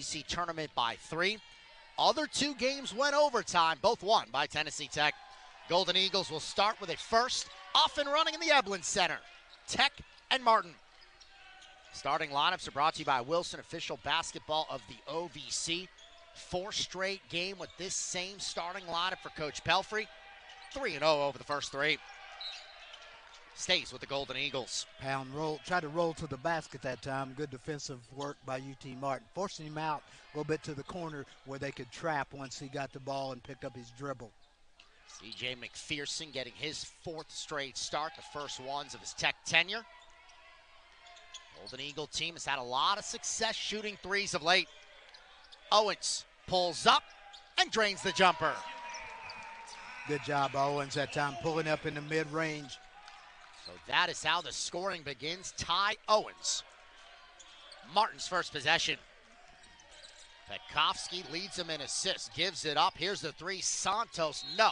OVC tournament by 3. Other 2 games went overtime, both won by Tennessee Tech. Golden Eagles will start with a first, off and running in the Eblin Center. Tech and Martin. Starting lineups are brought to you by Wilson, official basketball of the OVC. 4 straight game with this same starting lineup for Coach Pelfrey. 3-0 over the first 3. Stays with the Golden Eagles. Pound roll, tried to roll to the basket that time. Good defensive work by UT Martin, forcing him out a little bit to the corner where they could trap once he got the ball and picked up his dribble. C.J. McPherson getting his 4th straight start, the first ones of his Tech tenure. Golden Eagle team has had a lot of success shooting threes of late. Owens pulls up and drains the jumper. Good job, Owens, that time pulling up in the mid-range. So that is how the scoring begins. Ty Owens. Martin's first possession. Pekovsky leads him in assists, gives it up. Here's the 3, Santos, no,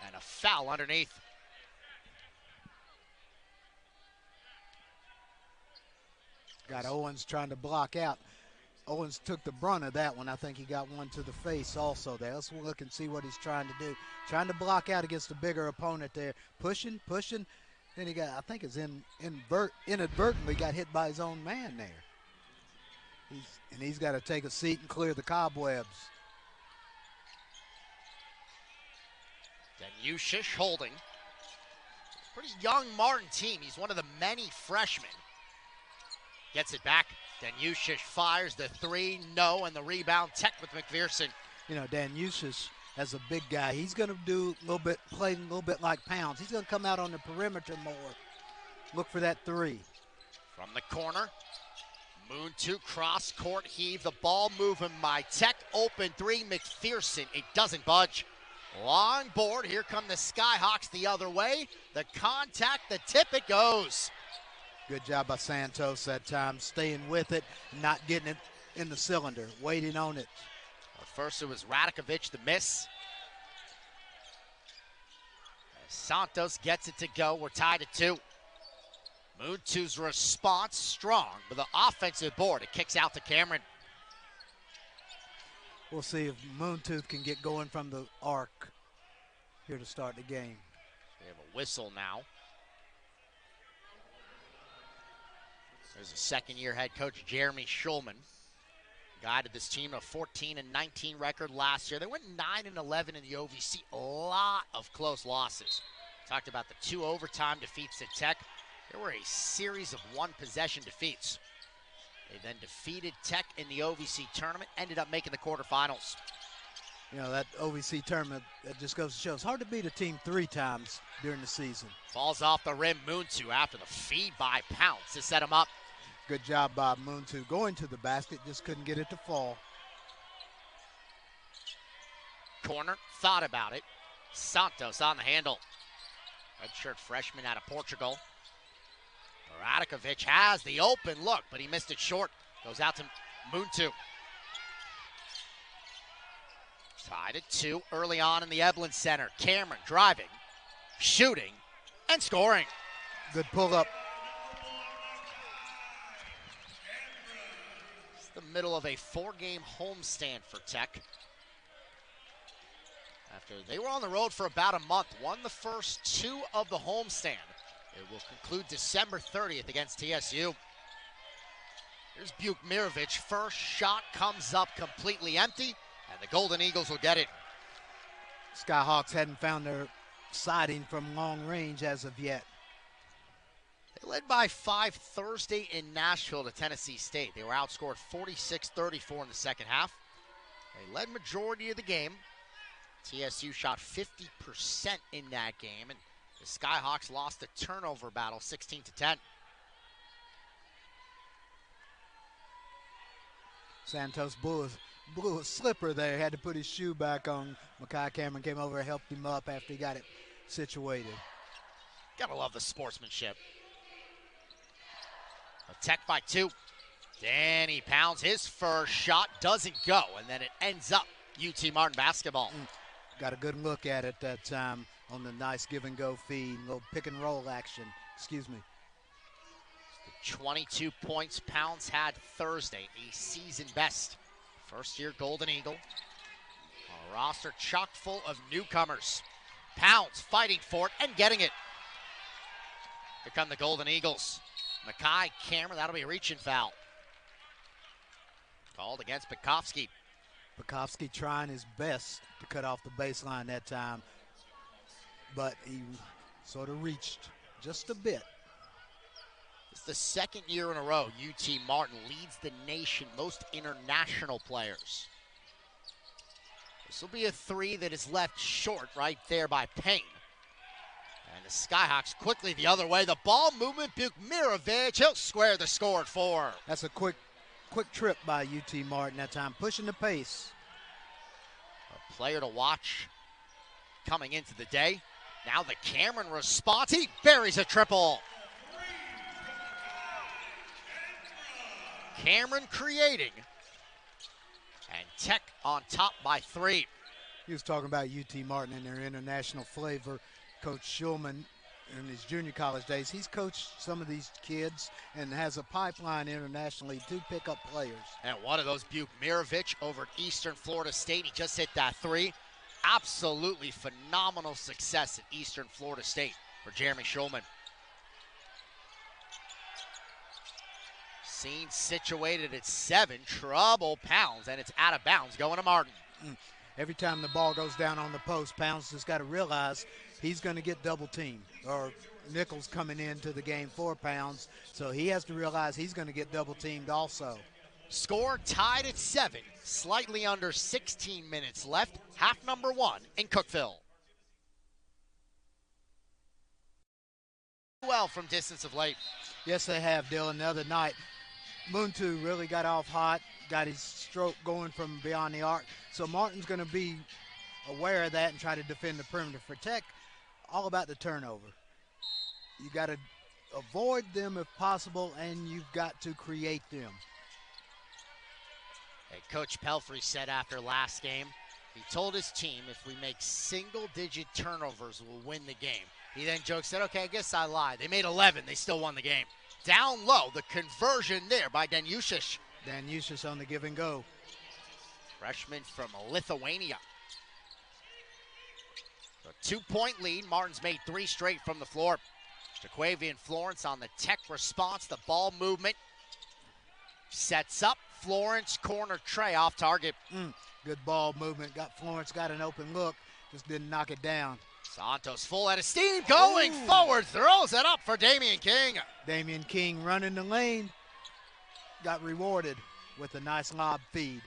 and a foul underneath. Got Owens trying to block out. Owens took the brunt of that one. I think he got one to the face also there. Let's look and see what he's trying to do. Trying to block out against a bigger opponent there. Pushing. Then he got, I think it's inadvertently got hit by his own man there. He's got to take a seat and clear the cobwebs. Danusish holding. Pretty young Martin team. He's one of the many freshmen. Gets it back. Danusish fires the 3, no, and the rebound. Tech with McPherson. You know, Danusish, as a big guy, he's going to do a little bit, play a little bit like Pounds. He's going to come out on the perimeter more. Look for that 3. From the corner, Moon 2 cross court heave. The ball moving by Tech. Open 3, McPherson. It doesn't budge. Long board. Here come the Skyhawks the other way. The contact, the tip, it goes. Good job by Santos that time, staying with it, not getting it in the cylinder, waiting on it. Well, first it was Radakovic, the miss. As Santos gets it to go. We're tied at 2. Moon 2's response strong, but the offensive board, it kicks out to Cameron. We'll see if Moontooth can get going from the arc here to start the game. We have a whistle now. There's a second-year head coach, Jeremy Schulman. Guided this team to a 14-19 record last year. They went 9-11 in the OVC. A lot of close losses. Talked about the 2 overtime defeats at Tech. There were a series of 1-possession defeats. They then defeated Tech in the OVC tournament, ended up making the quarterfinals. You know, that OVC tournament, that just goes to show it's hard to beat a team 3 times during the season. Falls off the rim, Moontu after the feed by Pounce to set him up. Good job by Moontu going to the basket, just couldn't get it to fall. Corner, thought about it. Santos on the handle. Redshirt freshman out of Portugal. Radakovic has the open look, but he missed it short. Goes out to Moontu. Tied at 2 early on in the Eblin Center. Cameron driving, shooting, and scoring. Good pull-up. It's the middle of a 4-game homestand for Tech. After they were on the road for about a month, won the first 2 of the homestand. It will conclude December 30th against TSU. Here's Bukmirovic. First shot comes up completely empty, and the Golden Eagles will get it. Skyhawks hadn't found their sighting from long range as of yet. They led by 5 Thursday in Nashville to Tennessee State. They were outscored 46-34 in the second half. They led majority of the game. TSU shot 50% in that game, and the Skyhawks lost the turnover battle 16-10. Santos blew a slipper there, had to put his shoe back on. Makai Cameron came over and helped him up after he got it situated. Gotta love the sportsmanship. A Tech by 2. Danny Pounds, his first shot doesn't go, and then it ends up UT Martin basketball. Got a good look at it that time on the nice give-and-go feed, little pick-and-roll action. Excuse me. 22 points Pounds had Thursday, a season best First-year Golden Eagle. A roster chock full of newcomers. Pounds fighting for it and getting it. Here come the Golden Eagles. Mackay, Cameron, that'll be a reaching foul. Called against Bukowski. Bukowski trying his best to cut off the baseline that time, but he sort of reached just a bit. It's the second year in a row UT Martin leads the nation most international players. This will be a three that is left short right there by Payne. And the Skyhawks quickly the other way. The ball movement, Bukmirovic, he'll square the score at 4. That's a quick trip by UT Martin that time, pushing the pace. A player to watch coming into the day. Now the Cameron response, he buries a triple. Cameron creating, and Tech on top by 3. He was talking about UT Martin and their international flavor. Coach Schulman, in his junior college days, he's coached some of these kids and has a pipeline internationally to pick up players. And one of those, Bukmirovic over at Eastern Florida State. He just hit that 3. Absolutely phenomenal success at Eastern Florida State for Jeremy Schulman. Scene situated at 7. Trouble, Pounds, and it's out of bounds going to Martin. Every time the ball goes down on the post, Pounds just got to realize he's going to get double teamed, or Nichols coming into the game for Pounds, so he has to realize he's going to get double teamed also. Score tied at 7, slightly under 16 minutes left, half number 1 in Cookeville. Well from distance of late. Yes, they have, Dylan. The other night, Muntu really got off hot, got his stroke going from beyond the arc. So Martin's going to be aware of that and try to defend the perimeter. For Tech, all about the turnover. You got to avoid them if possible, and you've got to create them. Hey, Coach Pelfrey said after last game, he told his team if we make single-digit turnovers, we'll win the game. He then joked, said, okay, I guess I lied. They made 11. They still won the game. Down low, the conversion there by Danyushis. Danyushis on the give and go. Freshman from Lithuania. A 2-point lead. Martin's made 3 straight from the floor. Jaquavian Florence on the Tech response. The ball movement sets up. Florence corner tray off target. Good ball movement. Got Florence, got an open look. Just didn't knock it down. Santos full out of steam, going forward, throws it up for Damian King. Damian King running the lane. Got rewarded with a nice lob feed.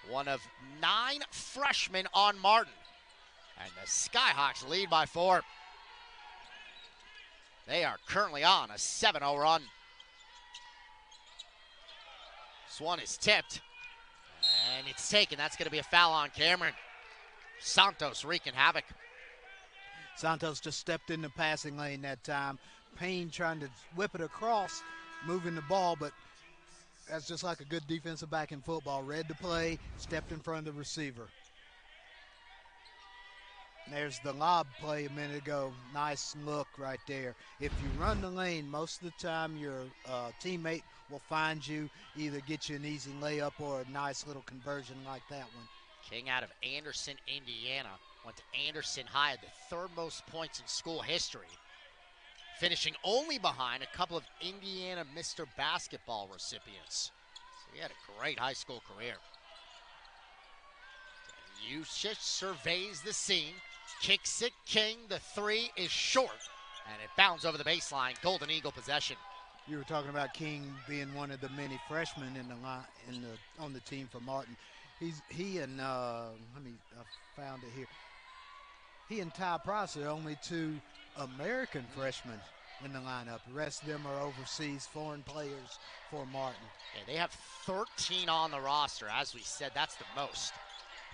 One of 9 freshmen on Martin. And the Skyhawks lead by 4. They are currently on a 7-0 run. This one is tipped. And it's taken. That's going to be a foul on Cameron. Santos wreaking havoc. Santos just stepped in the passing lane that time. Payne trying to whip it across, moving the ball, but that's just like a good defensive back in football. Read the play, stepped in front of the receiver. There's the lob play a minute ago. Nice look right there. If you run the lane, most of the time your teammate will find you, either get you an easy layup or a nice little conversion like that one. King out of Anderson, Indiana. Went to Anderson High, had the 3rd most points in school history, finishing only behind a couple of Indiana Mr. Basketball recipients. So he had a great high school career. Yushich surveys the scene, kicks it, King, the 3 is short, and it bounds over the baseline. Golden Eagle possession. You were talking about King being one of the many freshmen on the team for Martin. He and I found it here. He and Ty Price are only 2 American freshmen in the lineup. The rest of them are overseas foreign players for Martin. Yeah, they have 13 on the roster. As we said, that's the most.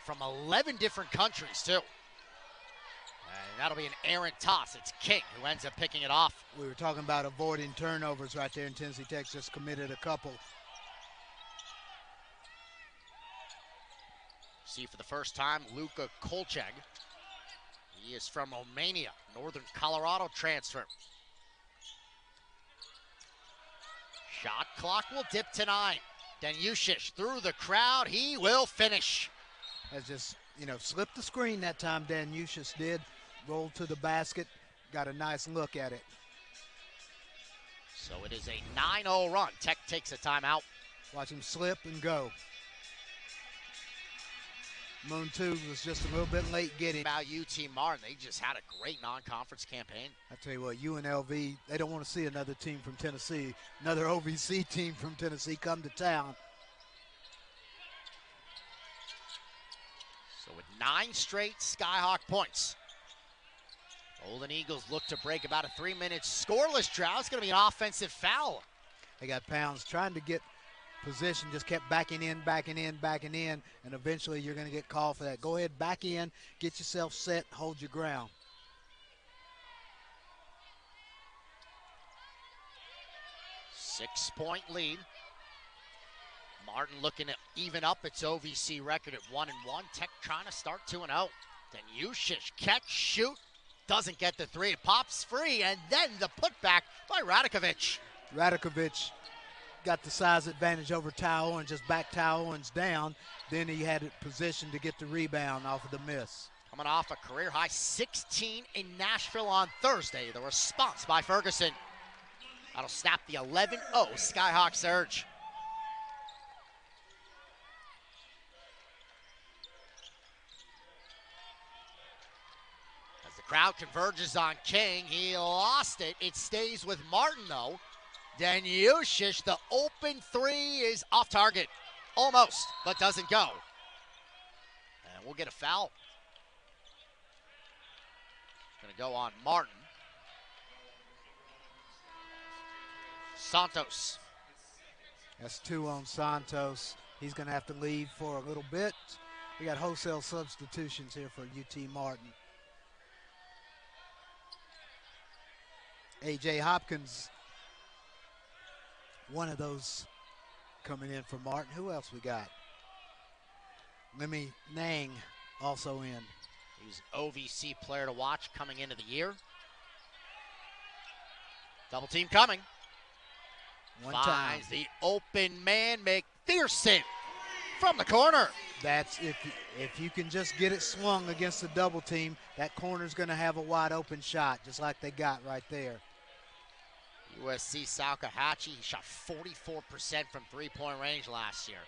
From 11 different countries, too. And that'll be an errant toss. It's King who ends up picking it off. We were talking about avoiding turnovers right there, and Tennessee Tech just committed a couple. See for the first time, Luka Kolchak. He is from Romania, Northern Colorado transfer. Shot clock will dip to 9. Danyushish through the crowd. He will finish. Has just, slipped the screen that time, Danyushish did. Rolled to the basket. Got a nice look at it. So it is a 9-0 run. Tech takes a timeout. Watch him slip and go. Moon 2 was just a little bit late getting. About UT Martin, they just had a great non-conference campaign. I tell you what, UNLV, they don't want to see another team from Tennessee, another OVC team from Tennessee come to town. So with 9 straight Skyhawk points, Golden Eagles look to break about a 3-minute scoreless drought. It's going to be an offensive foul. They got Pounds trying to get position, just kept backing in, and eventually you're going to get called for that. Go ahead, back in, get yourself set, hold your ground. Six-point lead. Martin looking to even up its OVC record at 1-1. Tech trying to start 2-0. Then Yushish catch, shoot, doesn't get the three. It pops free, and then the putback by Radakovic. Radakovic got the size advantage over Ty Owens, just backed Ty Owens down. Then he had it positioned to get the rebound off of the miss. Coming off a career-high 16 in Nashville on Thursday. The response by Ferguson. That'll snap the 11-0 Skyhawk surge. As the crowd converges on King, he lost it. It stays with Martin, though. Danyushish, the open three is off target. Almost, but doesn't go. And we'll get a foul. Gonna go on Martin. Santos. That's 2 on Santos. He's gonna have to leave for a little bit. We got wholesale substitutions here for UT Martin. A.J. Hopkins, one of those coming in for Martin. Who else we got? Lemmy Nang also in. He was an OVC player to watch coming into the year. Double team coming. One Finds time. the open man, McPherson from the corner. That's if you can just get it swung against the double team, that corner's going to have a wide open shot, just like they got right there. USC Salkahatchee, he shot 44% from three-point range last year.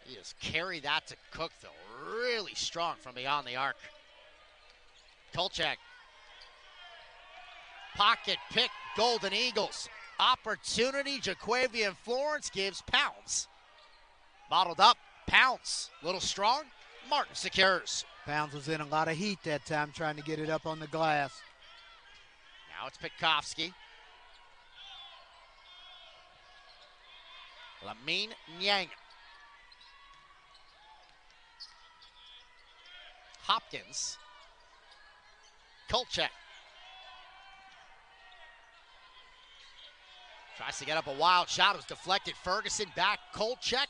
He just carried that to Cookeville. Really strong from beyond the arc. Kolchak. Pocket pick, Golden Eagles. Opportunity, Jaquavian Florence gives Pounds. Bottled up, Pounds. Little strong, Martin secures. Pounds was in a lot of heat that time trying to get it up on the glass. Now it's Pitkovsky. Lamine Niang. Hopkins. Kolchak. Tries to get up a wild shot. It was deflected. Ferguson back. Kolchak.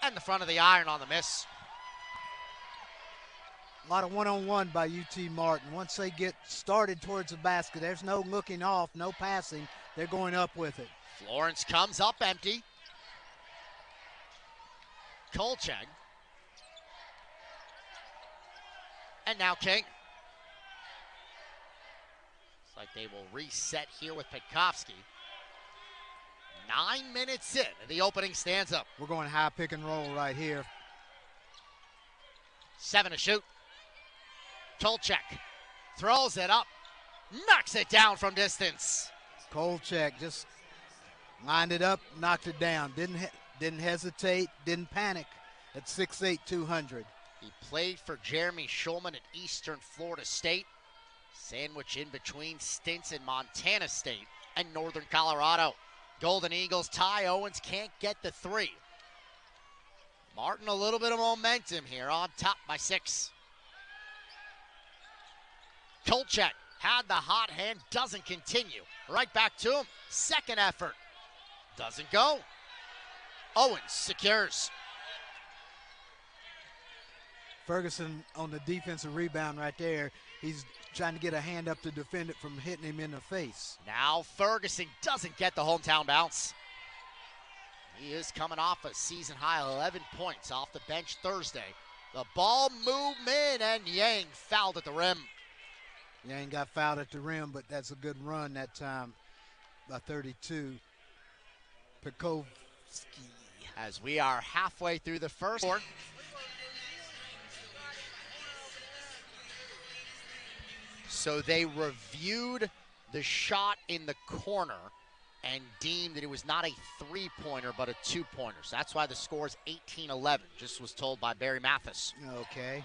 And the front of the iron on the miss. A lot of one-on-one by UT Martin. Once they get started towards the basket, there's no looking off, no passing. They're going up with it. Florence comes up empty. Kolchak. And now King. Looks like they will reset here with Pitkovsky. 9 minutes in, and the opening stanza. We're going high pick and roll right here. 7 to shoot. Kolchak throws it up, knocks it down from distance. Kolchak just lined it up, knocked it down. Didn't hesitate, didn't panic at 6'8", 200. He played for Jeremy Schulman at Eastern Florida State, sandwiched in between stints in Montana State and Northern Colorado. Golden Eagles, Ty Owens can't get the three. Martin a little bit of momentum here, on top by 6. Kolchak had the hot hand, doesn't continue. Right back to him, second effort. Doesn't go. Owens secures. Ferguson on the defensive rebound right there. He's trying to get a hand up to defend it from hitting him in the face. Now Ferguson doesn't get the hometown bounce. He is coming off a season-high 11 points off the bench Thursday. The ball movement, and Yang fouled at the rim. Yang got fouled at the rim, but that's a good run that time by 32. Pekovsky. As we are halfway through the first quarter. So they reviewed the shot in the corner and deemed that it was not a three-pointer but a two-pointer. So that's why the score is 18-11, just was told by Barry Mathis. Okay.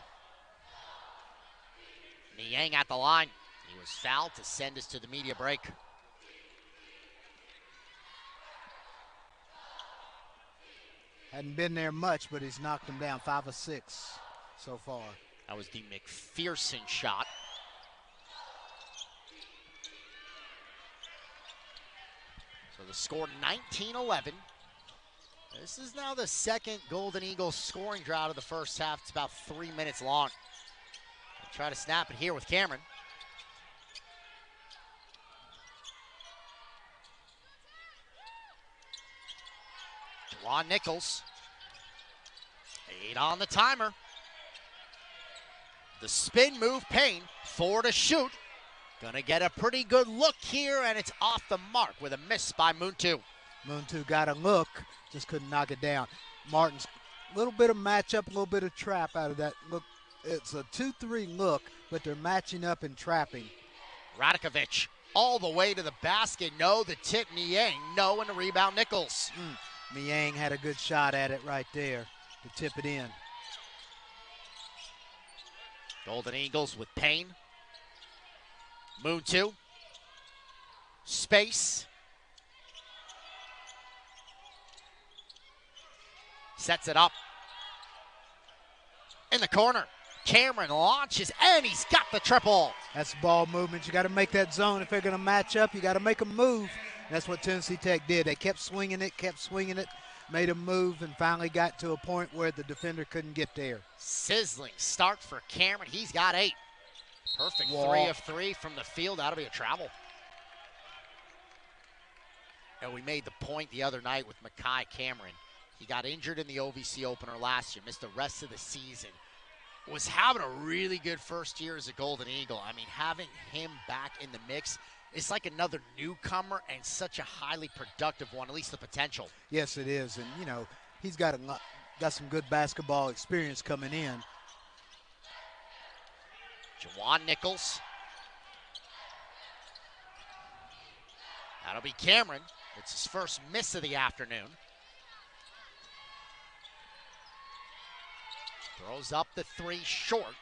Niang at the line. He was fouled to send us to the media break. Hadn't been there much, but he's knocked him down 5 of 6 so far. That was the McPherson shot. So the score 19-11. This is now the second Golden Eagles scoring drought of the first half. It's about 3 minutes long. They'll try to snap it here with Cameron. Juwan Nichols. 8 on the timer. The spin move, Payne, 4 to shoot. Gonna get a pretty good look here, and it's off the mark with a miss by Muntu. Muntu got a look, just couldn't knock it down. Martin's a little bit of matchup, a little bit of trap out of that look. It's a 2-3 look, but they're matching up and trapping. Radakovic all the way to the basket. No, the tip Niang. No, and the rebound Nichols. Niang had a good shot at it right there to tip it in. Golden Eagles with Payne. Muntu. Space. Sets it up. In the corner. Cameron launches, and he's got the triple. That's ball movement. You got to make that zone. If they're going to match up, you got to make them move. That's what Tennessee Tech did. They kept swinging it, made them move, and finally got to a point where the defender couldn't get there. Sizzling start for Cameron. He's got 8. Perfect 3 of 3 from the field. That'll be a travel. And we made the point the other night with Makai Cameron. He got injured in the OVC opener last year, missed the rest of the season. Was having a really good first year as a Golden Eagle. I mean, having him back in the mix, it's like another newcomer and such a highly productive one, at least the potential. Yes, it is. And, you know, he's got some good basketball experience coming in. Juwan Nichols. That'll be Cameron. It's his first miss of the afternoon. Throws up the 3 short.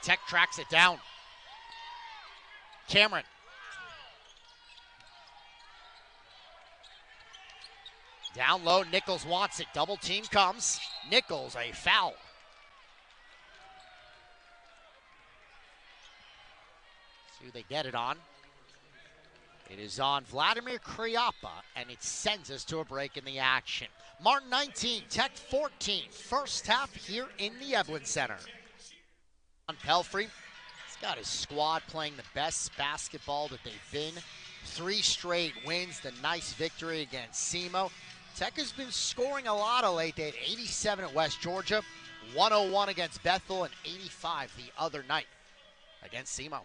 Tech tracks it down. Cameron. Down low, Nichols wants it. Double team comes. Nichols, a foul. See who they get it on. It is on Vladimir Kriapa, and it sends us to a break in the action. Martin 19, Tech 14. First half here in the Eblin Center. On Pelfrey, he's got his squad playing the best basketball that they've been. 3 straight wins, the nice victory against SEMO. Tech has been scoring a lot of late. They had 87 at West Georgia, 101 against Bethel, and 85 the other night against SEMO.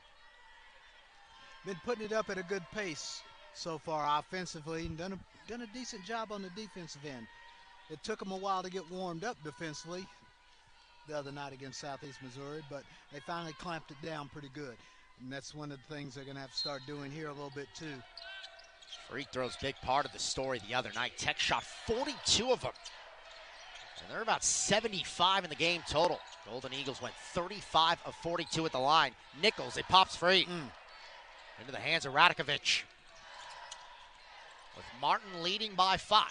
Been putting it up at a good pace so far offensively and done a decent job on the defensive end. It took them a while to get warmed up defensively the other night against Southeast Missouri, but they finally clamped it down pretty good. And that's one of the things they're going to have to start doing here a little bit too. Free throws, big part of the story the other night. Tech shot 42 of them. And they're about 75 in the game total. Golden Eagles went 35 of 42 at the line. Nichols, it pops free. Into the hands of Radakovic. With Martin leading by 5.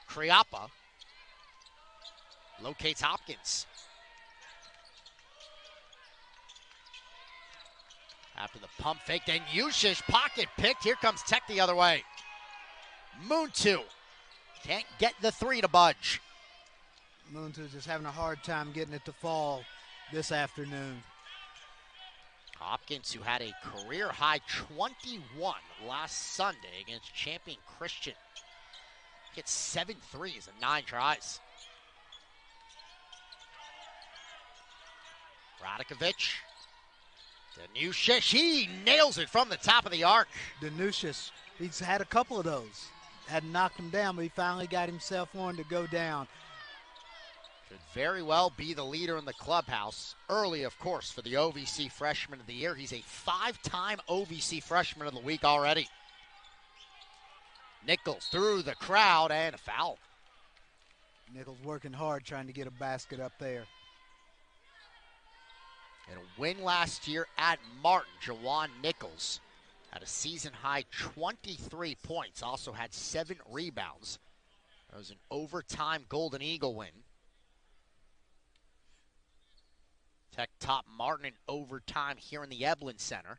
Kriapa locates Hopkins. After the pump fake, then Yushish pocket picked. Here comes Tech the other way. Muntu can't get the 3 to budge. Muntu just having a hard time getting it to fall this afternoon. Hopkins, who had a career-high 21 last Sunday against champion Christian, hit 7 threes in 9 tries. Radikovic. Danusic, he nails it from the top of the arc. Danusic, he's had a couple of those. Had knocked him down, but he finally got himself one to go down. Could very well be the leader in the clubhouse. Early, of course, for the OVC Freshman of the Year. He's a 5-time OVC Freshman of the Week already. Nichols through the crowd and a foul. Nichols working hard trying to get a basket up there. In a win last year at Martin, Jawan Nichols had a season-high 23 points, also had 7 rebounds. That was an overtime Golden Eagle win. Tech top Martin in overtime here in the Eblin Center.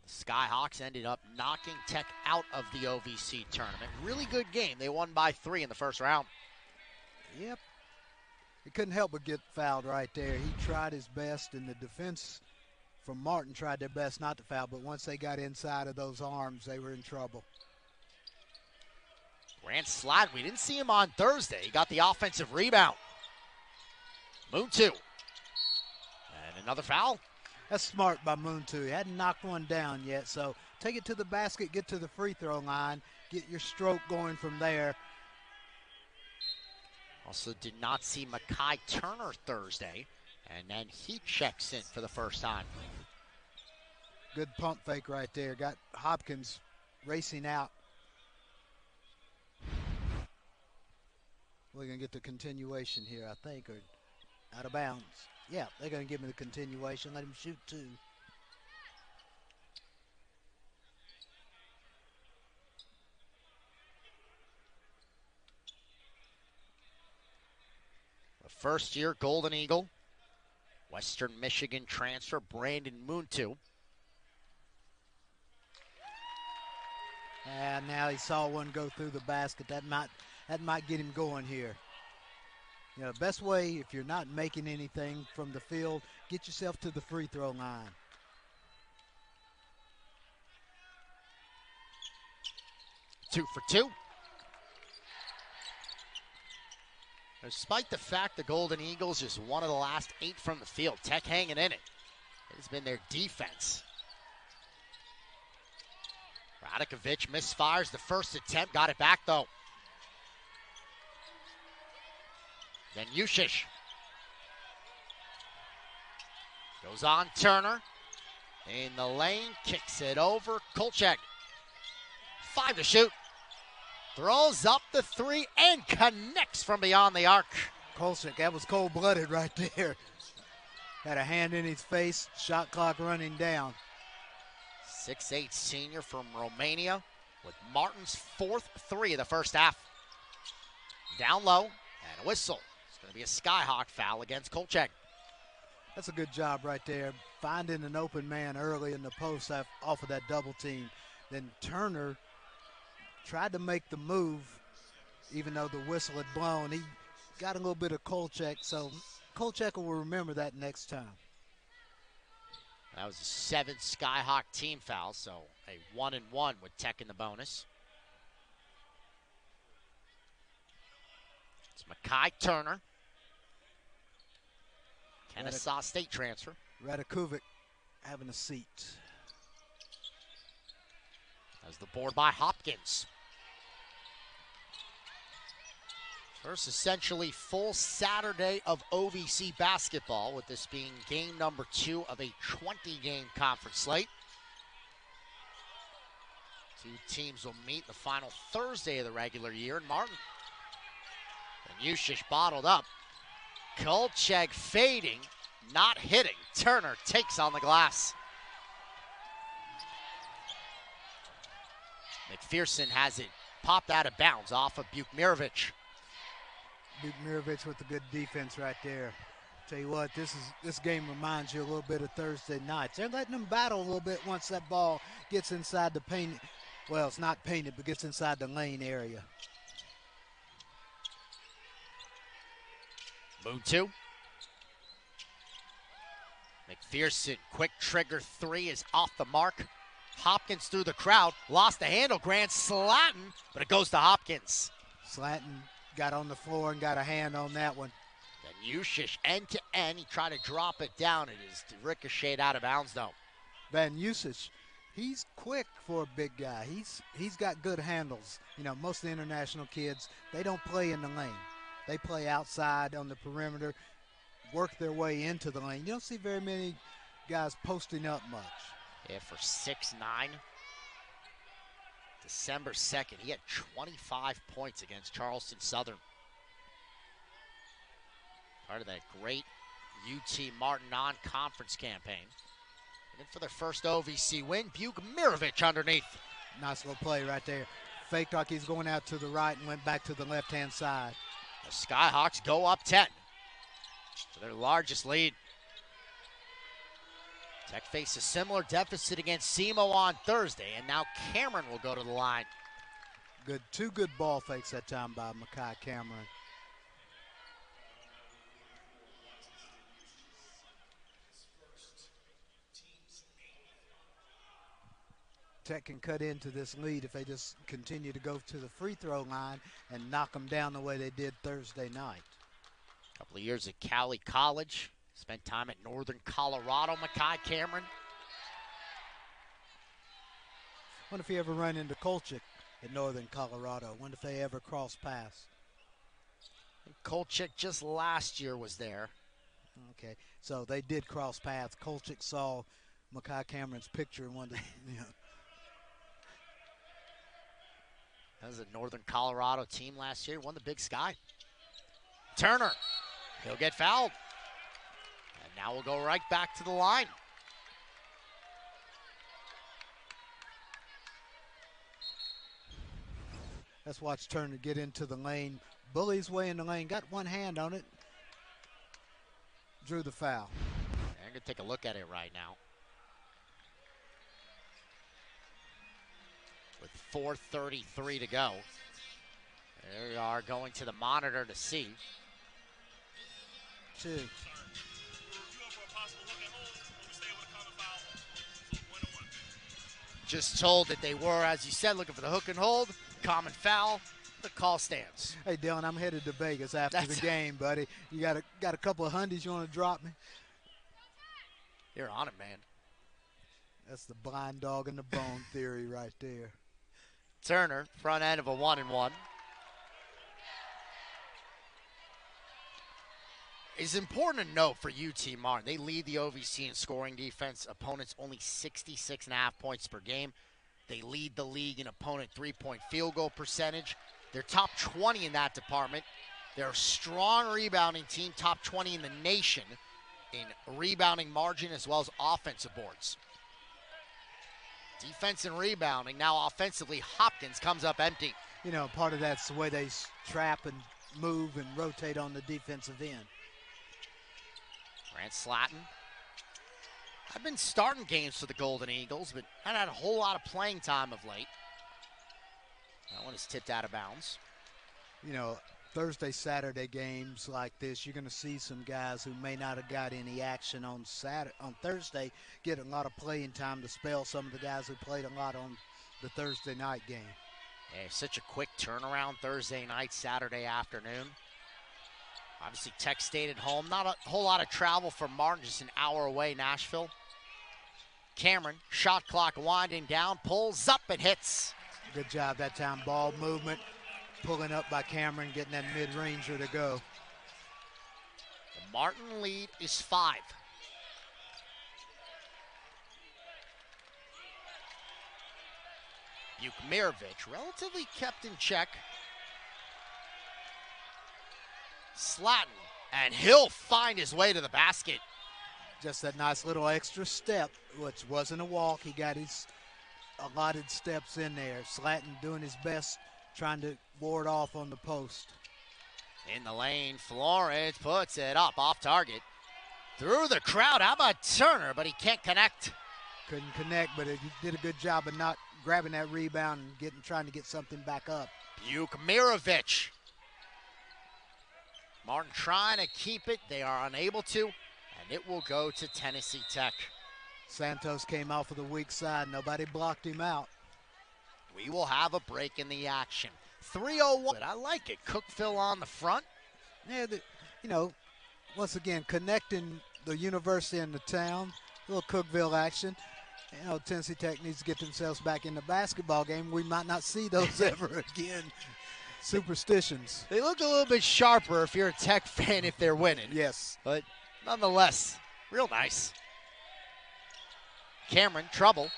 The Skyhawks ended up knocking Tech out of the OVC tournament. Really good game. They won by 3 in the first round. Yep. He couldn't help but get fouled right there. He tried his best, and the defense from Martin tried their best not to foul, but once they got inside of those arms, they were in trouble. Grant Slatton, we didn't see him on Thursday. He got the offensive rebound. Moontu. And another foul. That's smart by Moontu. He hadn't knocked one down yet, so take it to the basket, get to the free throw line, get your stroke going from there. Also did not see Mekhi Turner Thursday, and then he checks in for the first time. Good pump fake right there. Got Hopkins racing out. We're going to get the continuation here, I think, or out of bounds. Yeah, they're going to give him the continuation. Let him shoot 2. First-year Golden Eagle, Western Michigan transfer Brandon Moontu. And now he saw one go through the basket. That might get him going here. You know, the best way, if you're not making anything from the field, get yourself to the free throw line. Two for 2. Despite the fact the Golden Eagles just one of the last 8 from the field, Tech hanging in it. It has been their defense. Radikovic misfires the first attempt, got it back though. Then Yushish. Goes on Turner. In the lane, kicks it over. Kolchak. 5 to shoot. Throws up the 3 and connects from beyond the arc. Kolchak, that was cold-blooded right there. Had a hand in his face, shot clock running down. 6'8" senior from Romania with Martin's 4th 3 of the first half. Down low and a whistle. It's going to be a Skyhawk foul against Kolchak. That's a good job right there. Finding an open man early in the post off of that double team. Then Turner tried to make the move, even though the whistle had blown. He got a little bit of Kolchak, so Kolchak will remember that next time. That was the 7th Skyhawk team foul, so a 1-and-1 with Tech in the bonus. It's Mekhi Turner. Kennesaw State transfer. Radikovic having a seat. As the board by Hopkins. First essentially full Saturday of OVC basketball, with this being game number 2 of a 20-game conference slate. 2 teams will meet the final Thursday of the regular year in Martin. And Yushish bottled up. Kolchak fading, not hitting. Turner takes on the glass. McPherson has it popped out of bounds off of Bukmirovic. Bukmirovic with the good defense right there. Tell you what, this game reminds you a little bit of Thursday nights. They're letting them battle a little bit once that ball gets inside the paint. Well, it's not painted, but gets inside the lane area. Moontu. McPherson, quick trigger three is off the mark. Hopkins through the crowd, lost the handle. Grant Slatton, but it goes to Hopkins. Slatton got on the floor and got a hand on that one. Then Ushish end to end. He tried to drop it down. It is ricocheted out of bounds though. Van Usich, he's quick for a big guy. He's got good handles. You know, most of the international kids, they don't play in the lane. They play outside on the perimeter, work their way into the lane. You don't see very many guys posting up much. Yeah, for 6'9", December 2nd, he had 25 points against Charleston Southern. Part of that great UT Martin non-conference campaign. And then for their first OVC win, Bukmirovic underneath. Nice little play right there. Faked like he's going out to the right and went back to the left-hand side. The Skyhawks go up 10 for their largest lead. Tech faced a similar deficit against SEMO on Thursday, and now Cameron will go to the line. Two good ball fakes that time by Makai Cameron. Tech can cut into this lead if they just continue to go to the free throw line and knock them down the way they did Thursday night. A couple of years at Cali College. Spent time at Northern Colorado, Makai Cameron. Wonder if he ever run into Kolchak at Northern Colorado. Wonder if they ever cross paths. Kolchak just last year was there. Okay, so they did cross paths. Kolchak saw Makai Cameron's picture and wanted to, That was a Northern Colorado team last year. Won the Big Sky. Turner, he'll get fouled. And now we'll go right back to the line. Let's watch Turner get into the lane. Bully's way in the lane. Got one hand on it. Drew the foul. I'm going to take a look at it right now. With 4:33 to go. They are going to the monitor to see. Two. Just told that they were, as you said, looking for the hook and hold. Common foul. The call stands. Hey, Dylan, I'm headed to Vegas after the game, buddy. You got a couple of hundies you want to drop me? You're on it, man. That's the blind dog in the bone theory right there. Turner, front end of a 1-and-1. It's important to note for UT Martin, they lead the OVC in scoring defense. Opponents only 66.5 points per game. They lead the league in opponent three-point field goal percentage. They're top 20 in that department. They're a strong rebounding team, top 20 in the nation in rebounding margin as well as offensive boards. Defense and rebounding. Now offensively, Hopkins comes up empty. You know, part of that's the way they trap and move and rotate on the defensive end. Grant Slatton. I've been starting games for the Golden Eagles, but haven't had a whole lot of playing time of late. That one is tipped out of bounds. You know, Thursday, Saturday games like this, you're going to see some guys who may not have got any action on Thursday get a lot of playing time to spell some of the guys who played a lot on the Thursday night game. Yeah, such a quick turnaround Thursday night, Saturday afternoon. Obviously, Tech stayed at home. Not a whole lot of travel for Martin, just an hour away, Nashville. Cameron, shot clock winding down, pulls up and hits. Good job that time. Ball movement, pulling up by Cameron, getting that mid-ranger to go. The Martin lead is 5. Bukmirovic, relatively kept in check. Slatton, and he'll find his way to the basket. Just that nice little extra step, which wasn't a walk. He got his allotted steps in there. Slatton doing his best, trying to ward off on the post. In the lane, Florence puts it up off target. Through the crowd, how about Turner, but he can't connect. Couldn't connect, but he did a good job of not grabbing that rebound and trying to get something back up. Bukmirovic. Martin trying to keep it. They are unable to. And it will go to Tennessee Tech. Santos came off of the weak side. Nobody blocked him out. We will have a break in the action. 3:01. I like it. Cookville on the front. Yeah, once again, connecting the university and the town. A little Cookville action. Tennessee Tech needs to get themselves back in the basketball game. We might not see those ever again. Superstitions. They look a little bit sharper if you're a Tech fan if they're winning. Yes. But nonetheless, real nice. Cameron, trouble.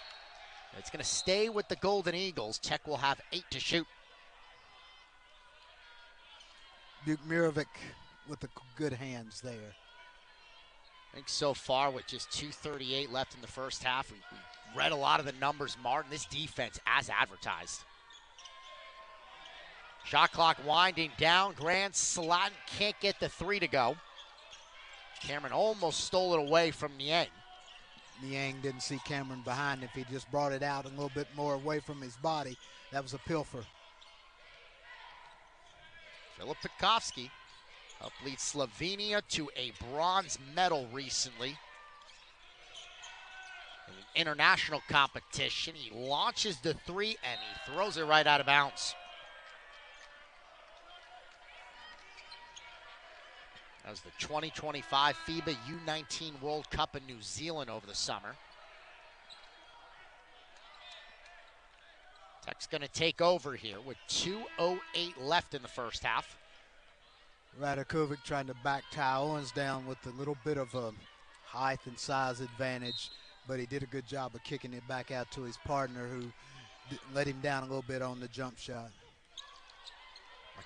It's going to stay with the Golden Eagles. Tech will have 8 to shoot. Mirovic with the good hands there. I think so far with just 2:38 left in the first half, we read a lot of the numbers, Martin. This defense as advertised. Shot clock winding down. Grand Slatton can't get the 3 to go. Cameron almost stole it away from Niang. Niang didn't see Cameron behind. If he just brought it out a little bit more away from his body, that was a pilfer. Philip Pekovsky helped lead Slovenia to a bronze medal recently. In an international competition, he launches the 3 and he throws it right out of bounds. That was the 2025 FIBA U19 World Cup in New Zealand over the summer. Tech's going to take over here with 2:08 left in the first half. Radakovic trying to back Ty Owens down with a little bit of a height and size advantage, but he did a good job of kicking it back out to his partner who let him down a little bit on the jump shot.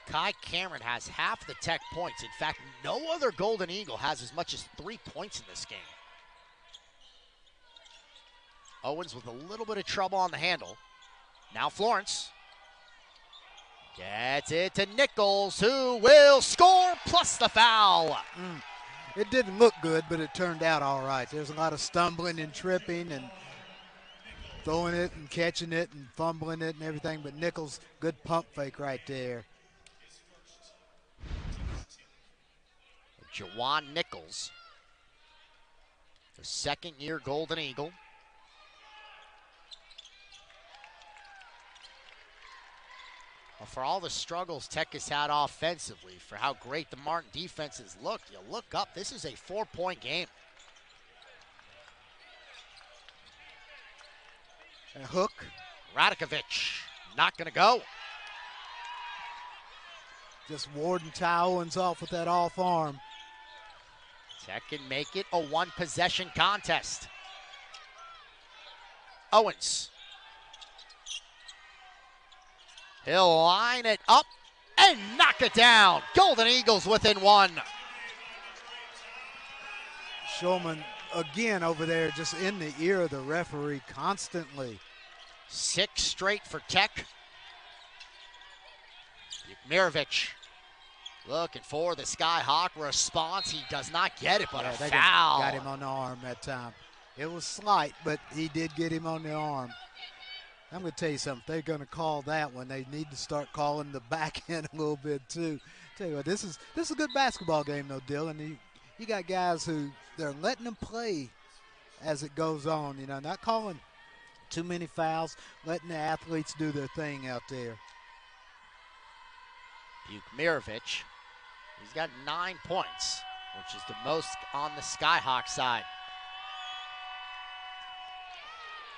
Makai Cameron has half the Tech points. In fact, no other Golden Eagle has as much as 3 points in this game. Owens with a little bit of trouble on the handle. Now Florence gets it to Nichols, who will score plus the foul. It didn't look good, but it turned out all right. There's a lot of stumbling and tripping and throwing it and catching it and fumbling it and everything, but Nichols, good pump fake right there. Jawan Nichols, the second-year Golden Eagle. Well, for all the struggles Tech has had offensively, for how great the Martin defense has looked, you look up, this is a 4-point game. A hook. Radakovic, not going to go. Just warding Ty Owens off with that off arm. Tech can make it a one-possession contest. Owens. He'll line it up and knock it down. Golden Eagles within 1. Shulman again over there just in the ear of the referee constantly. 6 straight for Tech. Mirovic looking for the Skyhawk response. He does not get it, but a foul. Got him on the arm that time. It was slight, but he did get him on the arm. I'm going to tell you something. If they're going to call that one, they need to start calling the back end a little bit too. Tell you what, this is a good basketball game though, Dylan. You got guys who they're letting them play as it goes on. Not calling too many fouls, letting the athletes do their thing out there. Mirovic, he's got 9 points, which is the most on the Skyhawk side.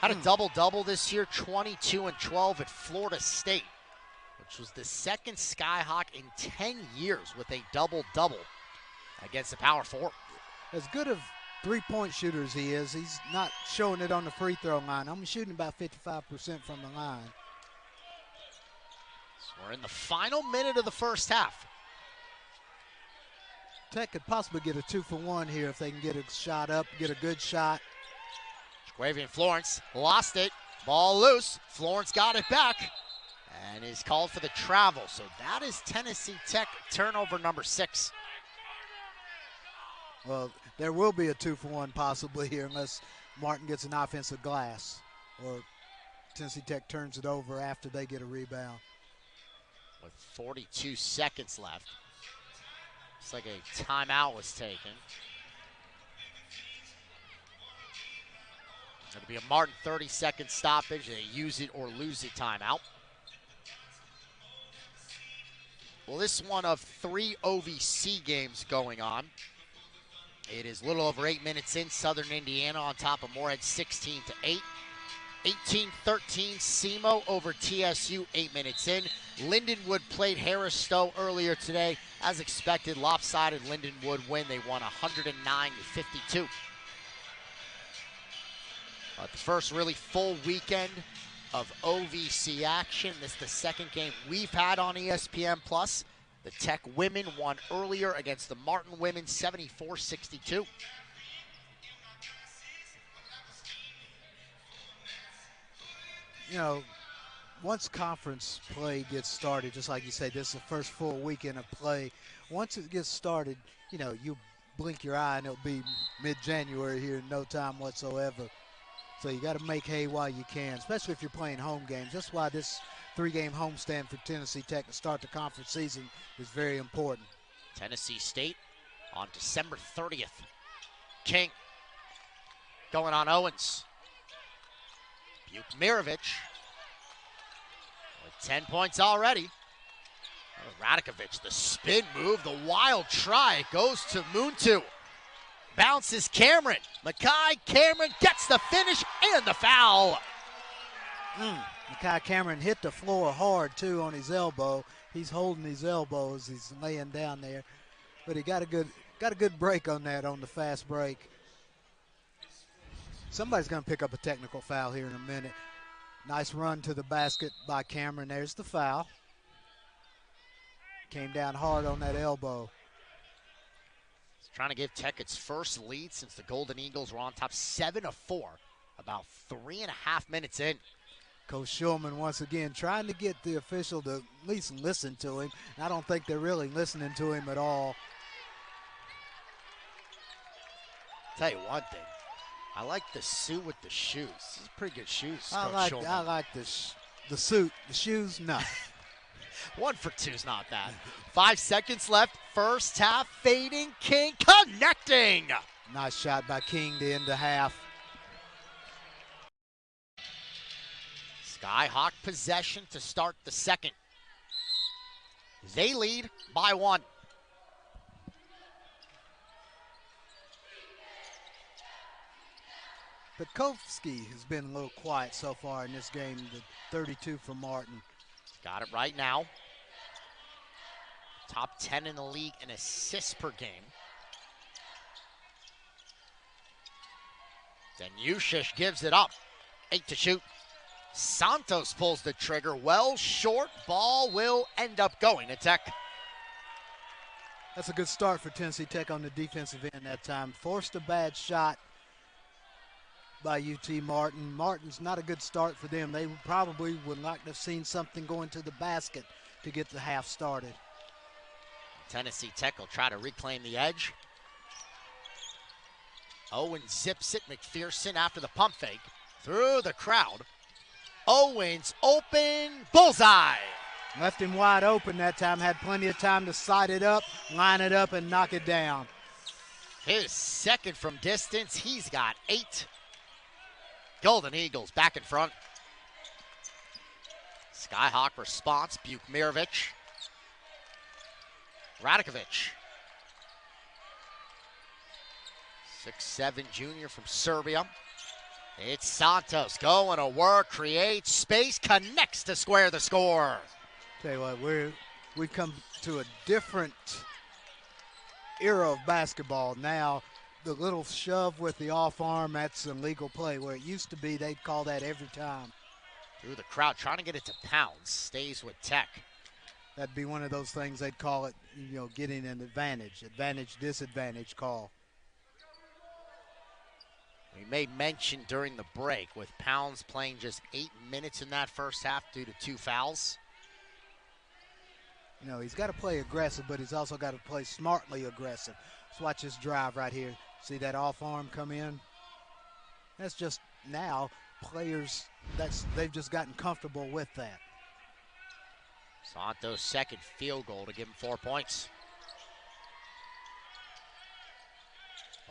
Had a double-double this year, 22 and 12 at Florida State, which was the second Skyhawk in 10 years with a double-double against the Power 4. As good of three-point shooter as he is, he's not showing it on the free throw line. I'm shooting about 55% from the line. So we're in the final minute of the first half. Tech could possibly get a 2-for-1 here if they can get a shot up, get a good shot. Jaquavian Florence lost it. Ball loose. Florence got it back and is called for the travel. So that is Tennessee Tech turnover number 6. Well, there will be a 2-for-1 possibly here unless Martin gets an offensive glass or Tennessee Tech turns it over after they get a rebound. With 42 seconds left. Looks like a timeout was taken. It'll be a Martin 30-second stoppage, and a use it or lose it timeout. Well, this is one of 3 OVC games going on. It is a little over 8 minutes in. Southern Indiana on top of Moorhead 16-8. 18-13 SEMO over TSU 8 minutes in. Lindenwood played Harris Stowe earlier today. As expected, lopsided Lindenwood win. They won 109-52. The first really full weekend of OVC action. This is the second game we've had on ESPN+. The Tech women won earlier against the Martin women, 74-62. You know, once conference play gets started, just like you say, this is the first full weekend of play. Once it gets started, you know, you blink your eye and it'll be mid-January here in no time whatsoever. So you got to make hay while you can, especially if you're playing home games. That's why this 3-game homestand for Tennessee Tech to start the conference season is very important. Tennessee State on December 30th. King going on Owens. Bukmirovic with 10 points already. Radakovic, the spin move, the wild try. It goes to Muntu. Bounces Cameron. Makai Cameron gets the finish and the foul. Makai Cameron hit the floor hard, too, on his elbow. He's holding his elbow as he's laying down there. But he got a good break on that, on the fast break. Somebody's going to pick up a technical foul here in a minute. Nice run to the basket by Cameron. There's the foul. Came down hard on that elbow. He's trying to give Tech its first lead since the Golden Eagles were on top 7-4, about 3.5 minutes in. Coach Shulman once again trying to get the official to at least listen to him. I don't think they're really listening to him at all. Tell you one thing. I like the suit with the shoes. These are pretty good shoes, Coach Shulman. I like the suit. The shoes, no. 1 for 2 is not bad. 5 seconds left. First half, fading. King connecting. Nice shot by King to end the half. Skyhawk possession to start the second. They lead by 1. Bukowski has been a little quiet so far in this game, the 32 for Martin. Got it right now. Top 10 in the league in assists per game. Then Yushish gives it up. 8 to shoot. Santos pulls the trigger. Well short. Ball will end up going to Tech. That's a good start for Tennessee Tech on the defensive end that time. Forced a bad shot by UT Martin. Martin's not a good start for them. They probably would like to have seen something going to the basket to get the half started. Tennessee Tech will try to reclaim the edge. Owens zips it. McPherson after the pump fake. Through the crowd. Owens open. Bullseye. Left him wide open that time. Had plenty of time to side it up, line it up, and knock it down. His second from distance. He's got 8. Golden Eagles back in front. Skyhawk response. Bukmirovic. Radakovic. 6'7" junior from Serbia. It's Santos going to work, creates space, connects to square the score. Tell you what, we've come to a different era of basketball now. The little shove with the off arm, that's a legal play. Where it used to be, they'd call that every time. Through the crowd, trying to get it to Pounds. Stays with Tech. That'd be one of those things they'd call it, you know, getting an advantage. Advantage, disadvantage call. We made mention during the break with Pounds playing just 8 minutes in that first half due to 2 fouls. You know, he's got to play aggressive, but he's also got to play smartly aggressive. Let's watch this drive right here. See that off arm come in? That's just now players, they've just gotten comfortable with that. Santos' second field goal to give him 4 points.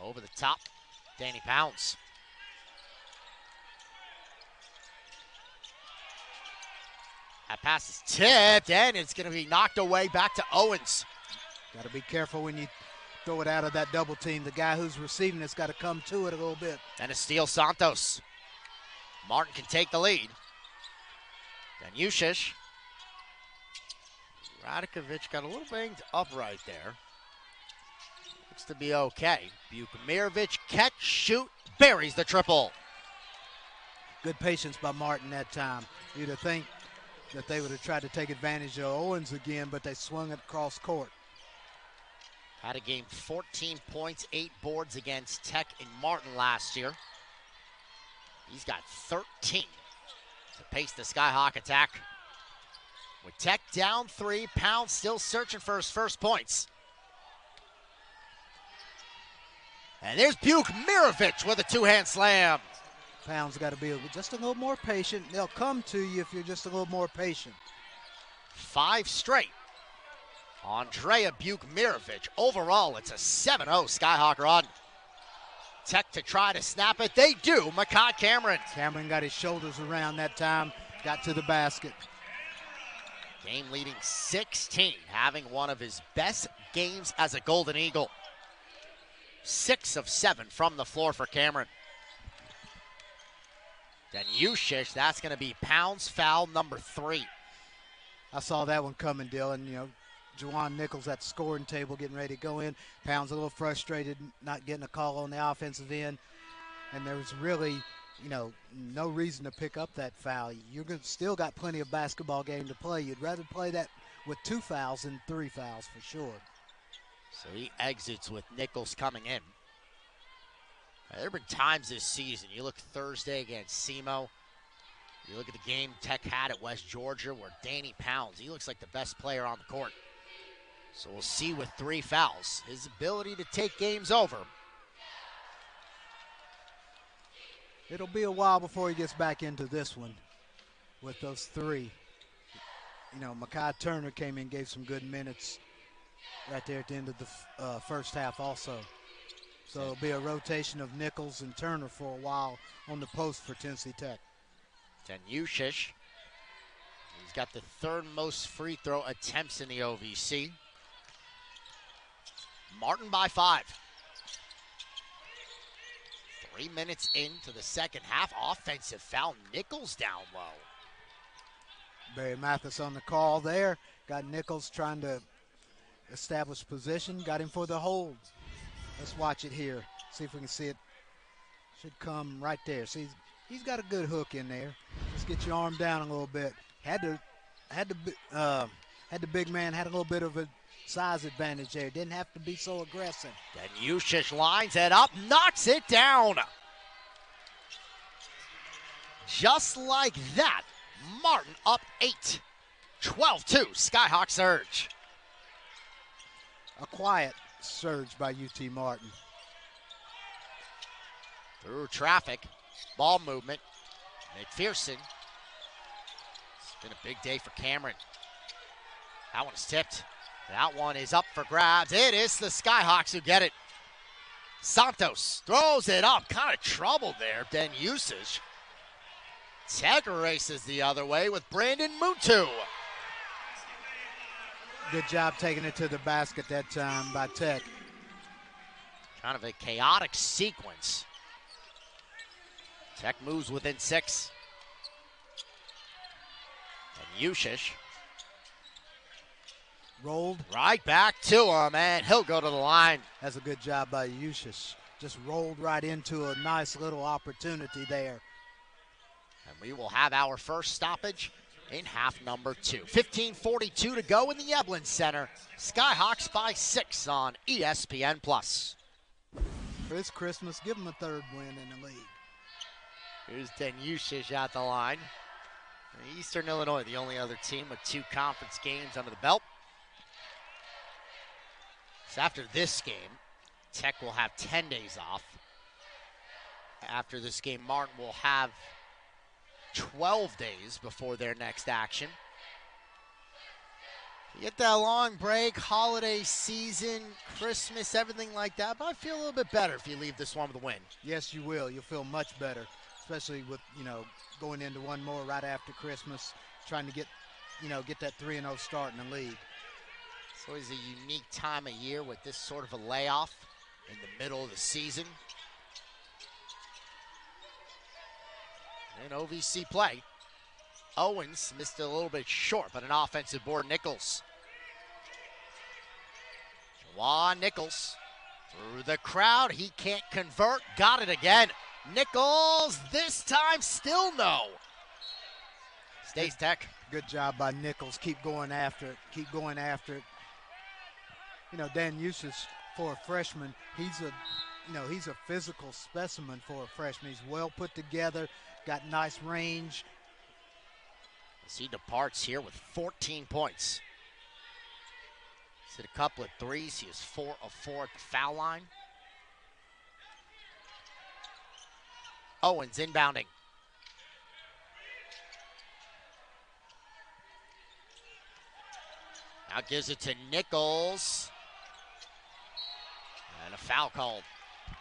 Over the top, Danny Pounds. That pass is tipped, and it's going to be knocked away back to Owens. Got to be careful when you throw it out of that double team. The guy who's receiving it's got to come to it a little bit. And a steal, Santos. Martin can take the lead. Then Ushish. Radikovic got a little banged up right there. Looks to be okay. Bukamirovic, catch, shoot, buries the triple. Good patience by Martin that time. You'd have think that they would have tried to take advantage of Owens again, but they swung it across court. Had a game 14 points, 8 boards against Tech and Martin last year. He's got 13 to pace the Skyhawk attack. With Tech down 3, Pound still searching for his first points. And there's Bukamirovic with a two-hand slam. Pound's got to be just a little more patient. They'll come to you if you're just a little more patient. 5 straight. Andrea Bukamirovic. Overall, it's a 7-0 Skyhawk run. Tech to try to snap it. They do. Makai Cameron. Cameron got his shoulders around that time, got to the basket. Game leading 16, having one of his best games as a Golden Eagle. 6 of 7 from the floor for Cameron. Then Ushish, that's going to be Pound's foul number 3. I saw that one coming, Dylan. You know, Juwan Nichols at the scoring table getting ready to go in. Pound's a little frustrated not getting a call on the offensive end. And there was really, you know, no reason to pick up that foul. You're still got plenty of basketball game to play. You'd rather play that with 2 fouls than 3 fouls for sure. So he exits with Nichols coming in. There have been times this season, you look Thursday against SEMO, you look at the game Tech had at West Georgia where Danny Pounds, he looks like the best player on the court. So we'll see with 3 fouls, his ability to take games over. It'll be a while before he gets back into this one with those 3. You know, Makai Turner came in, gave some good minutes right there at the end of the first half also. So it'll be a rotation of Nichols and Turner for a while on the post for Tennessee Tech. Then Ushish, he's got the 3rd most free throw attempts in the OVC. Martin by 5. 3 minutes into the second half, offensive foul, Nichols down low. Barry Mathis on the call there. Got Nichols trying to establish position, got him for the hold. Let's watch it here. See if we can see it. Should come right there. See, he's got a good hook in there. Let's get your arm down a little bit. Had the big man had a little bit of a size advantage there. Didn't have to be so aggressive. Then Ushish lines it up, knocks it down. Just like that, Martin up 8. 12-2, Skyhawk surge. A quiet surge by UT Martin. Through traffic, ball movement, McPherson. It's been a big day for Cameron. That one's tipped. That one is up for grabs. It is the Skyhawks who get it. Santos throws it up, kind of troubled there. Then usage. Tech races the other way with Brandon Mutu. Good job taking it to the basket that time by Tech. Kind of a chaotic sequence. Tech moves within 6. And Ushish rolled right back to him, and he'll go to the line. That's a good job by Ushish. Just rolled right into a nice little opportunity there. And we will have our first stoppage in half number 2. 15:42 to go in the Eblin Center. Skyhawks by 6 on ESPN+. For this Christmas, give them a 3rd win in the league. Here's Den Ushish at the line. Eastern Illinois, the only other team with 2 conference games under the belt. So after this game, Tech will have 10 days off. After this game, Martin will have 12 days before their next action. You get that long break, holiday season, Christmas, everything like that, but I feel a little bit better if you leave this one with a win. Yes, you will. You'll feel much better, especially with, you know, going into one more right after Christmas, trying to get get that 3-0 start in the league. It's always a unique time of year with this sort of a layoff in the middle of the season. In OVC play, Owens missed a little bit short, but an offensive board. Nichols. Juwan Nichols through the crowd. He can't convert. Got it again. Nichols this time still no. Stays Tech. Good job by Nichols. Keep going after it. Keep going after it. Dan Eustace, for a freshman, he's a physical specimen for a freshman. He's well put together, got nice range. As he departs here with 14 points. He's hit a couple of threes. He is 4 of 4 at the foul line. Owens inbounding. Now gives it to Nichols. And a foul called.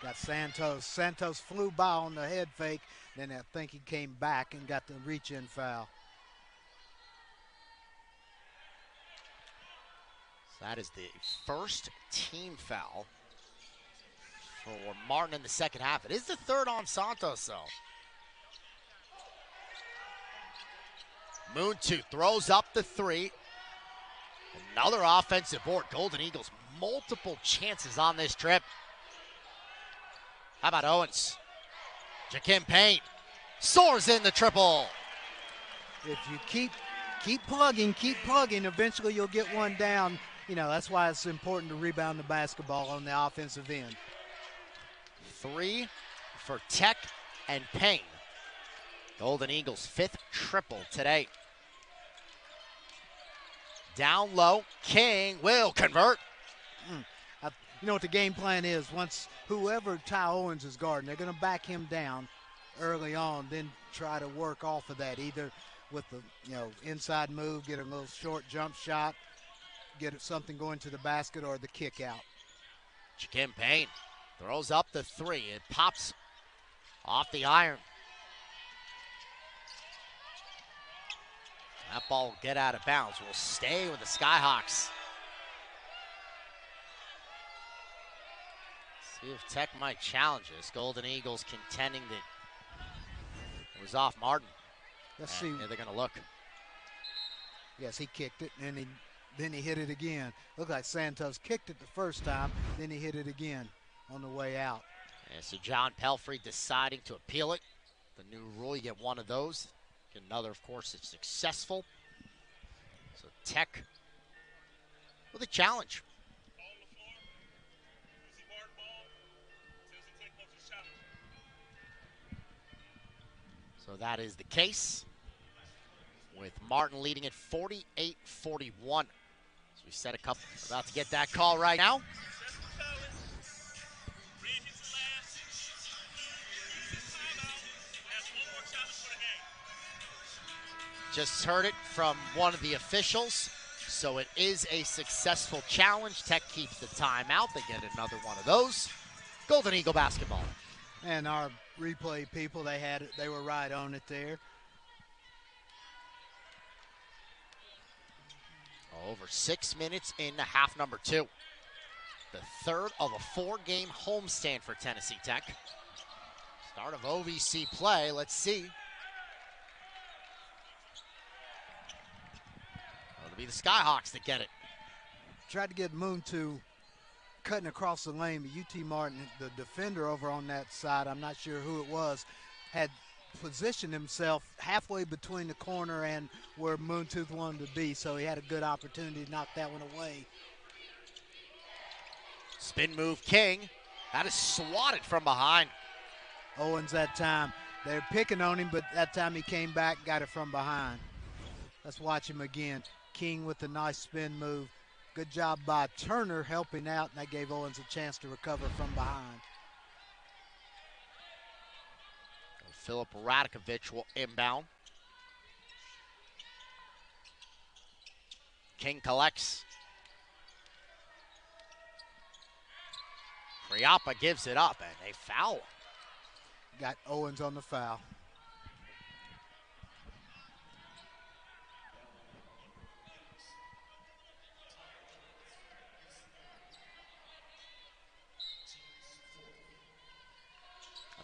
Got Santos. Santos flew by on the head fake. Then I think he came back and got the reach-in foul. So that is the first team foul for Martin in the second half. It is the third on Santos, though. Moontu throws up the three. Another offensive board. Golden Eagles, multiple chances on this trip. How about Owens? Jakim Payne soars in the triple. If you keep plugging, eventually you'll get one down. That's why it's important to rebound the basketball on the offensive end. 3 for Tech and Payne. Golden Eagles' 5th triple today. Down low, King will convert. You know what the game plan is? Once whoever Ty Owens is guarding, they're going to back him down early on, then try to work off of that, either with the inside move, get a little short jump shot, get something going to the basket, or the kick out. Jakim Payne throws up the three. It pops off the iron. That ball will get out of bounds. We'll stay with the Skyhawks. See if Tech might challenge this. Golden Eagles contending that it was off Martin. Let's see. They're going to look. Yes, he kicked it, and then he hit it again. Looked like Santos kicked it the first time, then he hit it again on the way out. And so John Pelfrey deciding to appeal it. The new rule, you get one of those. Get another, of course, it's successful. So Tech with a challenge. So that is the case, with Martin leading at 48-41. So we set a couple, about to get that call right now. Just heard it from one of the officials, so it is a successful challenge. Tech keeps the timeout. They get another one of those. Golden Eagle basketball. And our replay people, they were right on it there. Over 6 minutes into half number 2. The third of a 4-game homestand for Tennessee Tech. Start of OVC play. Let's see. It'll be the Skyhawks that get it. Tried to get Moontu cutting across the lane, but UT Martin, the defender over on that side, I'm not sure who it was, had positioned himself halfway between the corner and where Moontooth wanted to be, so he had a good opportunity to knock that one away. Spin move King. That is swatted from behind. Owens that time. They're picking on him, but that time he came back, got it from behind. Let's watch him again. King with a nice spin move. Good job by Turner helping out, and that gave Owens a chance to recover from behind. Philip Radakovich will inbound. King collects. Kriapa gives it up, and they foul. Got Owens on the foul.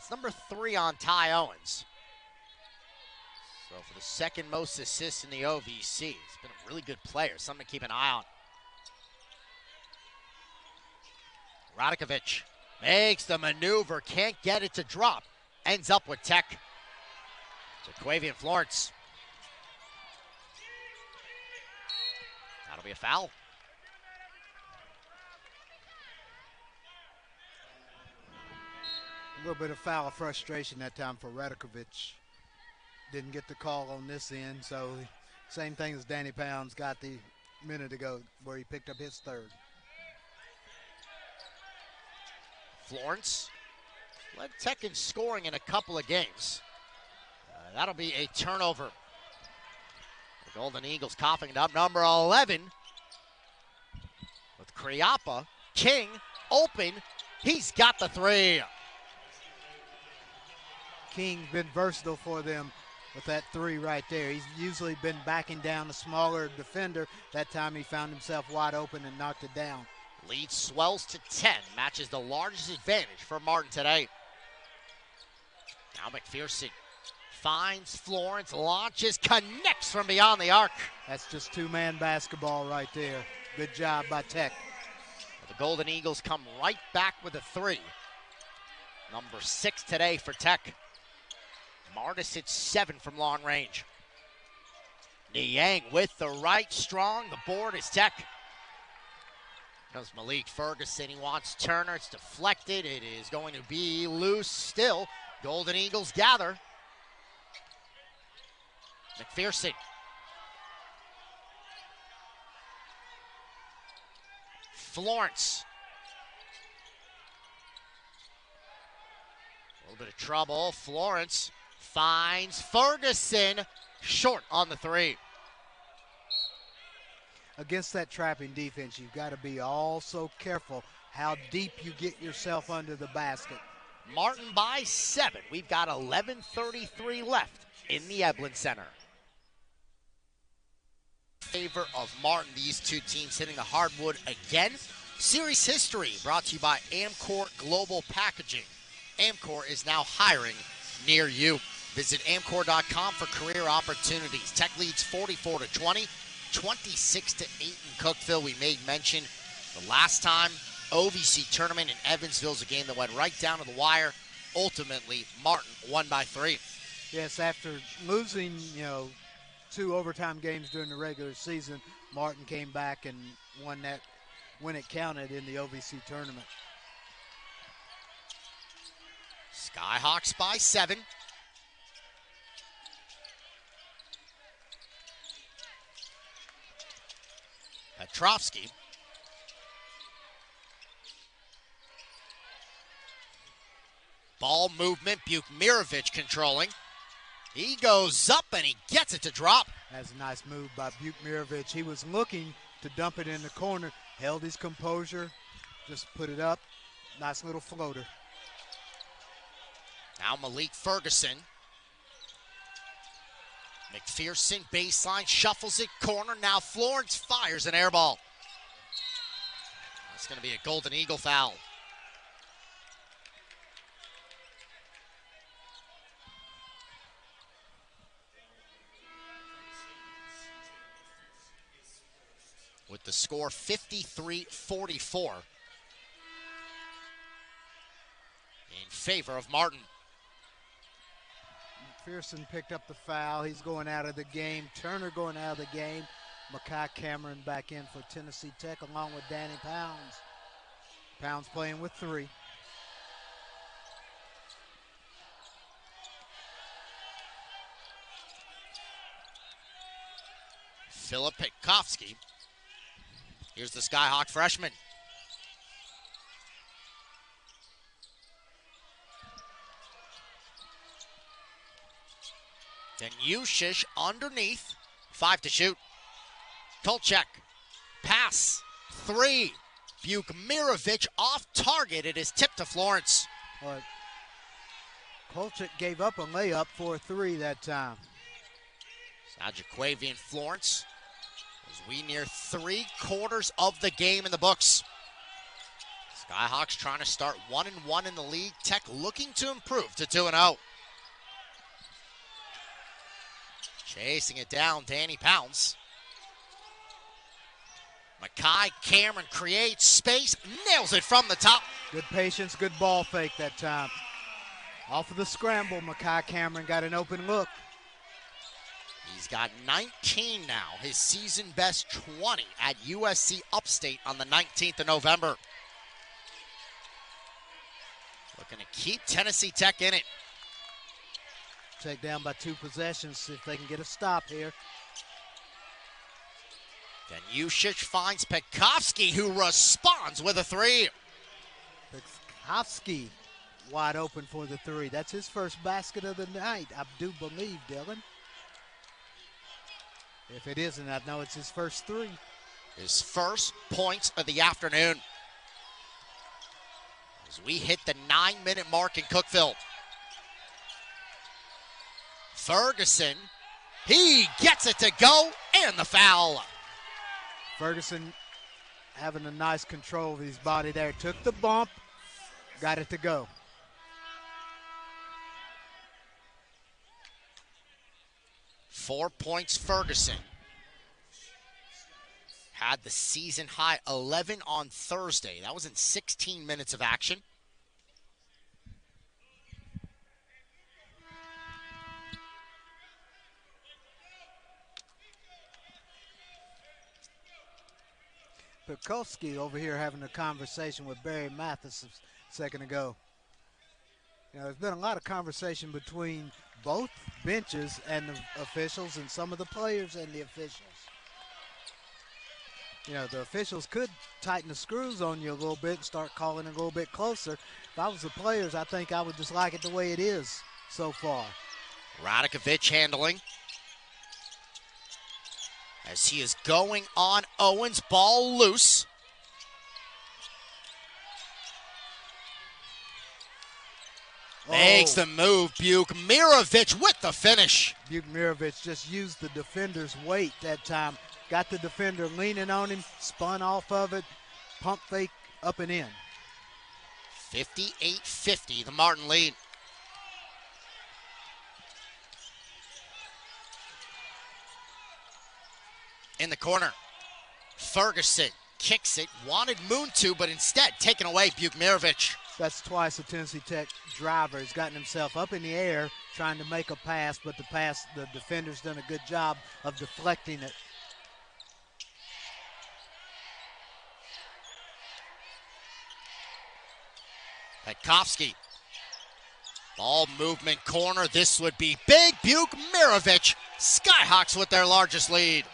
It's number 3 on Ty Owens. So for the second most assists in the OVC, he's been a really good player, something to keep an eye on. Radakovic makes the maneuver, can't get it to drop. Ends up with Tech. Jaquavian Florence. That'll be a foul. A little bit of foul frustration that time for Radakovic. Didn't get the call on this end, so same thing as Danny Pounds got the minute ago where he picked up his third. Florence led Tech in scoring in a couple of games. That'll be a turnover. The Golden Eagles coughing it up. Number 11 with Kriapa. King open. He's got the 3. King been versatile for them with that 3 right there. He's usually been backing down a smaller defender. That time he found himself wide open and knocked it down. Lead swells to 10, matches the largest advantage for Martin today. Now McPherson finds Florence, launches, connects from beyond the arc. That's just 2-man basketball right there. Good job by Tech. The Golden Eagles come right back with a 3. Number 6 today for Tech. Martis hits 7 from long range. Niang with the right, strong. The board is Tech. Comes Malik Ferguson. He wants Turner. It's deflected. It is going to be loose still. Golden Eagles gather. McPherson. Florence. A little bit of trouble. Florence finds Ferguson. Short on the 3. Against that trapping defense, you've got to be also careful how deep you get yourself under the basket. Martin by 7. We've got 11:33 left in the Eblin Center. Favor of Martin, these two teams hitting the hardwood again. Series history brought to you by Amcor Global Packaging. Amcor is now hiring near you. Visit amcor.com for career opportunities. Tech leads 44-20, 26-8 in Cookeville. We made mention the last time OVC tournament in Evansville is a game that went right down to the wire. Ultimately, Martin won by 3. Yes, after losing, 2 overtime games during the regular season, Martin came back and won that when it counted in the OVC tournament. Skyhawks by 7. Petrovsky. Ball movement, Bukmirovic controlling. He goes up and he gets it to drop. That's a nice move by Bukmirovic. He was looking to dump it in the corner, held his composure, just put it up. Nice little floater. Now Malik Ferguson. McPherson baseline, shuffles it, corner. Now Florence fires an air ball. That's going to be a Golden Eagle foul. With the score 53-44 in favor of Martin. McPherson picked up the foul. He's going out of the game. Turner going out of the game. Makai Cameron back in for Tennessee Tech along with Danny Pounds. Pounds playing with 3. Philip Petkovsky. Here's the Skyhawk freshman. Then Yushish underneath. 5 to shoot. Kolchak. Pass. 3. Bukmirovic off target. It is tipped to Florence. But Kolchak gave up a layup for a 3 that time. Now Jaquavian Florence. As we near 3/4 of the game in the books. Skyhawks trying to start 1-1 in the league. Tech looking to improve to 2-0. Chasing it down, Danny Pounds. Makai Cameron creates space, nails it from the top. Good patience, good ball fake that time. Off of the scramble, Makai Cameron got an open look. He's got 19 now, his season best 20 at USC Upstate on the 19th of November. Looking to keep Tennessee Tech in it. Take down by 2 possessions, see if they can get a stop here. Then Ushic finds Pekovsky, who responds with a 3. Pekovsky wide open for the 3. That's his first basket of the night, I do believe, Dylan. If it isn't, I know it's his first 3. His first points of the afternoon. As we hit the 9-minute mark in Cookeville. Ferguson, he gets it to go, and the foul. Ferguson having a nice control of his body there. Took the bump, got it to go. Four points Ferguson. Had the season high 11 on Thursday. That was in 16 minutes of action. Pekovsky over here having a conversation with Barry Mathis a second ago. You know, there's been a lot of conversation between both benches and the officials and some of the players and the officials. You know, the officials could tighten the screws on you a little bit and start calling it a little bit closer. If I was the players, I think I would just like it the way it is so far. Radakovich handling. As he is going on Owens, ball loose. Makes the move, Bukmirovic with the finish. Bukmirovic just used the defender's weight that time. Got the defender leaning on him, spun off of it, pump fake up and in. 58-50, the Martin lead. In the corner, Ferguson kicks it, wanted Moon to, but instead taken away Bukmirovic. That's twice a Tennessee Tech driver has gotten himself up in the air trying to make a pass, but the defender's done a good job of deflecting it. Pekovsky. Ball movement corner. This would be big. Bukmirovic. Skyhawks with their largest lead.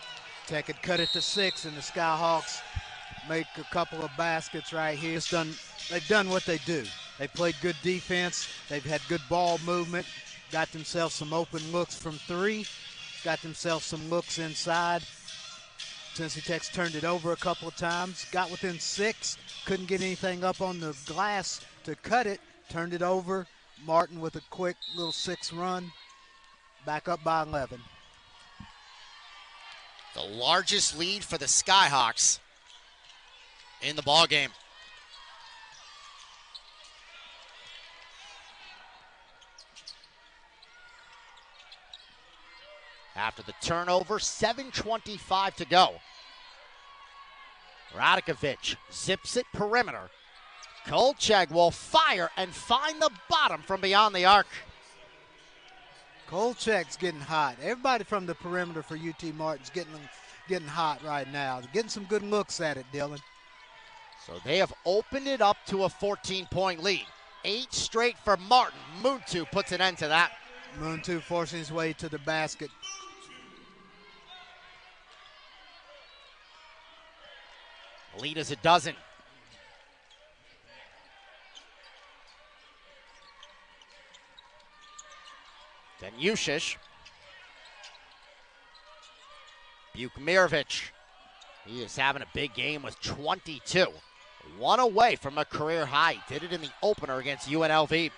Tech had cut it to 6, and the Skyhawks make a couple of baskets right here. They've done what they do. They played good defense. They've had good ball movement. Got themselves some open looks from 3. Got themselves some looks inside. Tennessee Tech's turned it over a couple of times. Got within 6. Couldn't get anything up on the glass to cut it. Turned it over. Martin with a quick little 6 run. Back up by 11. The largest lead for the Skyhawks in the ballgame. After the turnover, 7:25 to go. Radakovich zips it perimeter. Kolchak will fire and find the bottom from beyond the arc. Kolchak's getting hot. Everybody from the perimeter for UT Martin's getting hot right now. They're getting some good looks at it, Dylan. So they have opened it up to a 14-point lead. 8 straight for Martin. Muntu puts an end to that. Muntu forcing his way to the basket. Lead is a dozen. Then Ushic. Bukmirovic. He is having a big game with 22. 1 away from a career high. Did it in the opener against UNLV.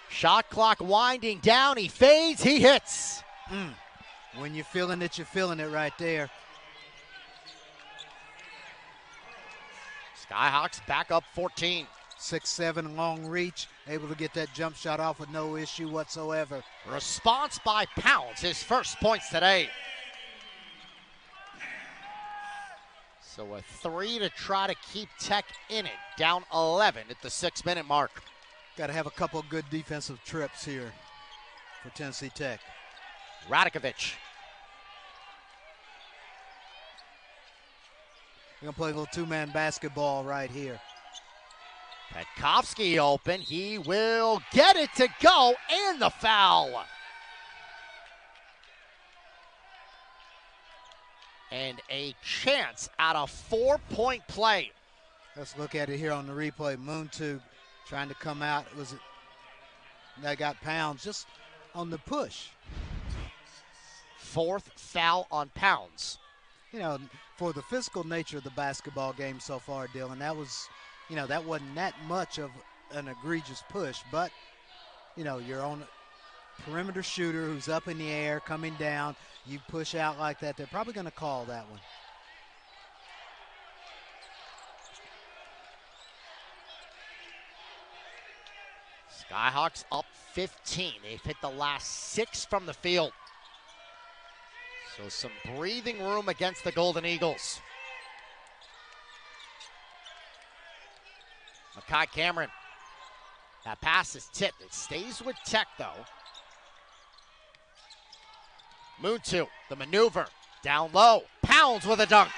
Shot clock winding down. He fades. He hits. When you're feeling it right there. Skyhawks back up 14. 6'7" long reach, able to get that jump shot off with no issue whatsoever. Response by Pounds, his first points today. So a 3 to try to keep Tech in it, down 11 at the 6-minute mark. Got to have a couple of good defensive trips here for Tennessee Tech. Radakovich. We're going to play a little two-man basketball right here. Petkovsky open. He will get it to go, and the foul. And a chance at a 4-point play. Let's look at it here on the replay. Moontube trying to come out. They got Pounds just on the push. Fourth foul on Pounds. You know, for the physical nature of the basketball game so far, Dylan, that wasn't that much of an egregious push, but, you're on a perimeter shooter who's up in the air, coming down. You push out like that, they're probably going to call that one. Skyhawks up 15. They've hit the last 6 from the field. So some breathing room against the Golden Eagles. Makai Cameron. That pass is tipped. It stays with Tech, though. Muntu, the maneuver. Down low. Pounds with a dunk.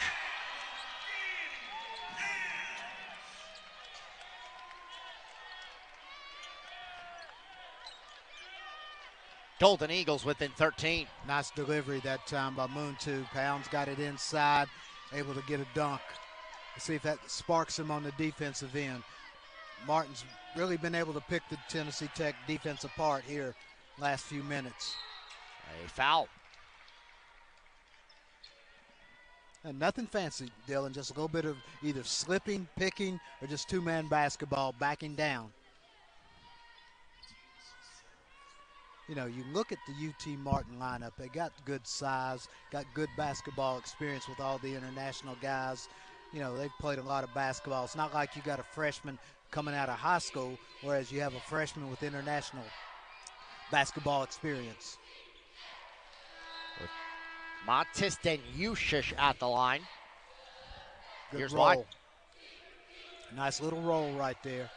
Golden Eagles within 13. Nice delivery that time by Muntu. Pounds got it inside, able to get a dunk. Let's see if that sparks him on the defensive end. Martin's really been able to pick the Tennessee Tech defense apart here last few minutes. A foul. And nothing fancy, Dylan, just a little bit of either slipping, picking, or just two-man basketball, backing down. You look at the UT Martin lineup. They got good size, got good basketball experience with all the international guys. They've played a lot of basketball. It's not like you got a freshman coming out of high school, whereas you have a freshman with international basketball experience. Matis Denyushish at the line. Good Here's roll. why. Nice little roll right there.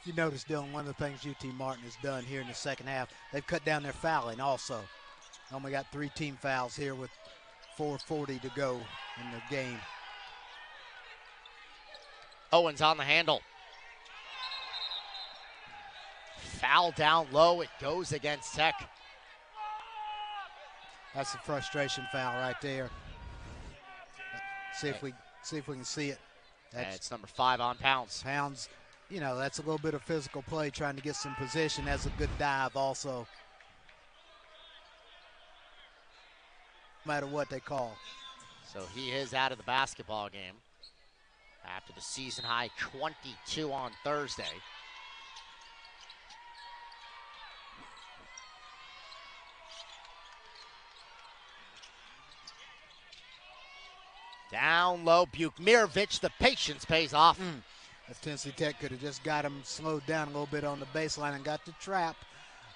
If you notice, Dylan, one of the things UT Martin has done here in the second half, they've cut down their fouling also. Only got 3 team fouls here with 4:40 to go in the game. Owens on the handle. Foul down low. It goes against Tech. That's a frustration foul right there. See if we can see it. It's number 5 on Pounds. Pounds, that's a little bit of physical play, trying to get some position. Has a good dive also. No matter what they call. So he is out of the basketball game after the season high 22 on Thursday. Down low, Bukmirovic, the patience pays off. If Tennessee Tech could have just got him slowed down a little bit on the baseline and got the trap,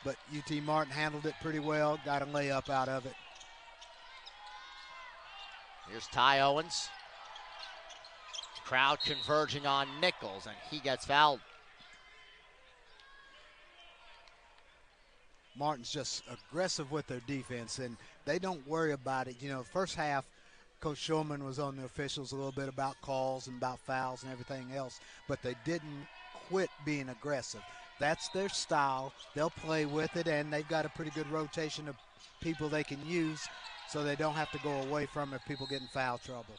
but UT Martin handled it pretty well, got a layup out of it. Here's Ty Owens. Crowd converging on Nichols, and he gets fouled. Martin's just aggressive with their defense, and they don't worry about it. First half, Coach Shulman was on the officials a little bit about calls and about fouls and everything else, but they didn't quit being aggressive. That's their style. They'll play with it, and they've got a pretty good rotation of people they can use so they don't have to go away from it if people get in foul trouble.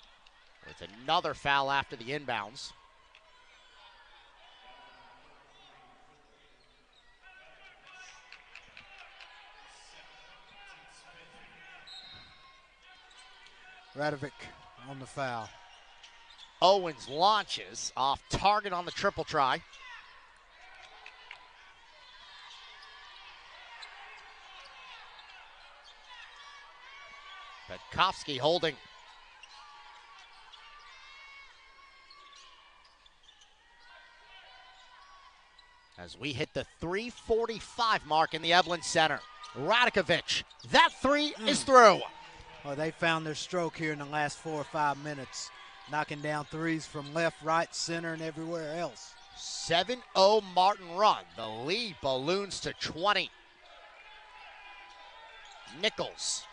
With another foul after the inbounds. Radovic on the foul. Owens launches off target on the triple try. Petkovsky holding. As we hit the 3:45 mark in the Evelyn Center. Radakovich, that three is through. Well, they found their stroke here in the last 4 or 5 minutes, knocking down threes from left, right, center, and everywhere else. 7-0 Martin run. The lead balloons to 20. Nichols.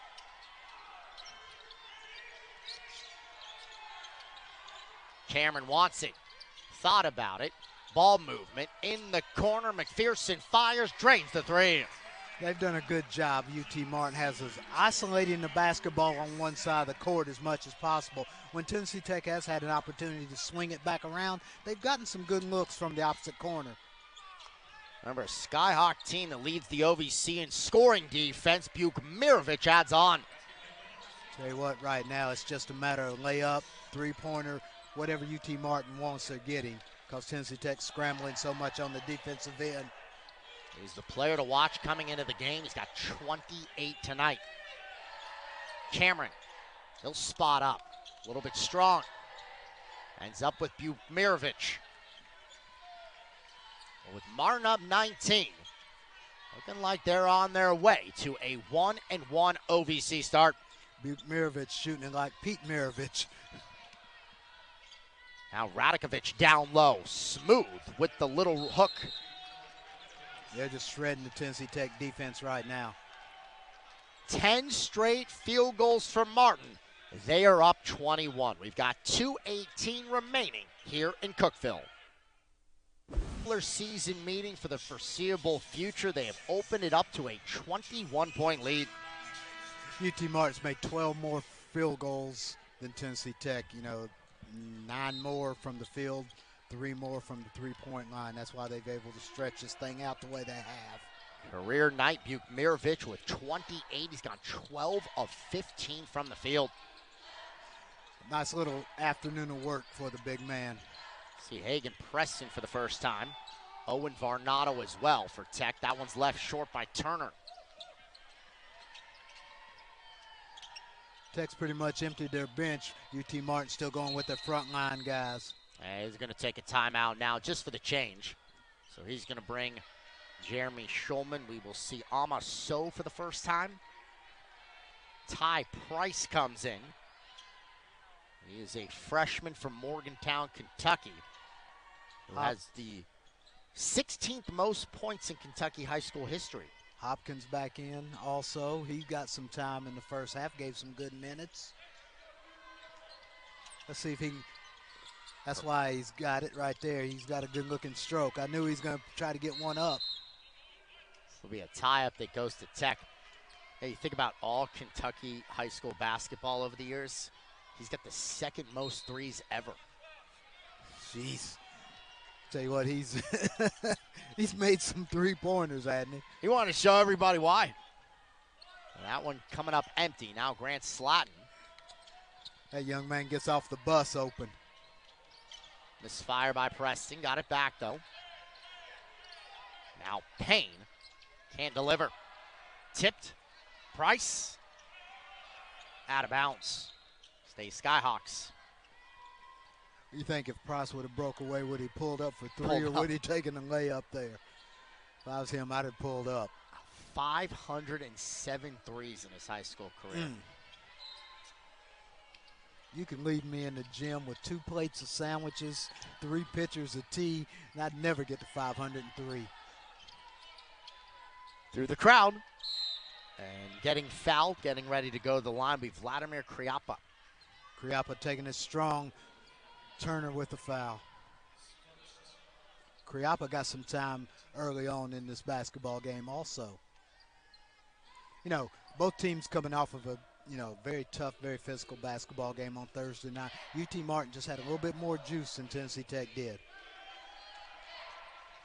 Cameron wants it. Thought about it. Ball movement in the corner. McPherson fires, drains the three. They've done a good job. UT Martin has us isolating the basketball on one side of the court as much as possible. When Tennessee Tech has had an opportunity to swing it back around, they've gotten some good looks from the opposite corner. Remember, a Skyhawk team that leads the OVC in scoring defense. Bukmirovic adds on. Tell you what, right now it's just a matter of layup, three-pointer, whatever UT Martin wants they're getting, because Tennessee Tech's scrambling so much on the defensive end. He's the player to watch coming into the game. He's got 28 tonight. Cameron, he'll spot up. A little bit strong. Ends up with Bukmirovic. With Martin up 19, looking like they're on their way to a 1-1 OVC start. Bukmirovic shooting it like Pete Mirovic. Now Radakovich down low, smooth with the little hook. They're just shredding the Tennessee Tech defense right now. 10 straight field goals for Martin. They are up 21. We've got 2:18 remaining here in Cookeville. Season meeting for the foreseeable future. They have opened it up to a 21-point lead. UT Martin's made 12 more field goals than Tennessee Tech. 9 more from the field, 3 more from the three-point line. That's why they've been able to stretch this thing out the way they have. Career night, Bukmirovic with 28. He's got 12 of 15 from the field. Nice little afternoon of work for the big man. See Hagan Preston for the first time. Owen Varnado as well for Tech. That one's left short by Turner. Tech's pretty much emptied their bench. UT Martin still going with their front line guys. He's going to take a timeout now just for the change. So he's going to bring Jeremy Schulman. We will see Amos So for the first time. Ty Price comes in. He is a freshman from Morgantown, Kentucky, who has the 16th most points in Kentucky high school history. Hopkins back in also. He got some time in the first half, gave some good minutes. Let's see if he can. That's why he's got it right there. He's got a good-looking stroke. I knew he's going to try to get one up. This will be a tie-up that goes to Tech. Hey, you think about all Kentucky high school basketball over the years. He's got the second most threes ever. Jeez. Tell you what, he's he's made some three-pointers, hasn't he? He wanted to show everybody why. And that one coming up empty. Now Grant Slatton. That young man gets off the bus open. Misfire by Preston. Got it back, though. Now Payne can't deliver. Tipped. Price. Out of bounds. Stay Skyhawks. You think if Price would have broke away, would he pulled up for three, or would he taken a layup there? If I was him, I'd have pulled up. 507 threes in his high school career. You can lead me in the gym with 2 plates of sandwiches, 3 pitchers of tea, and I'd never get to 503. Through the crowd. And getting fouled, getting ready to go to the line, will be Vladimir Kriapa. Kriapa taking it strong. Turner with the foul. Kriapa got some time early on in this basketball game also. Both teams coming off of a very tough, very physical basketball game on Thursday night. UT Martin just had a little bit more juice than Tennessee Tech did.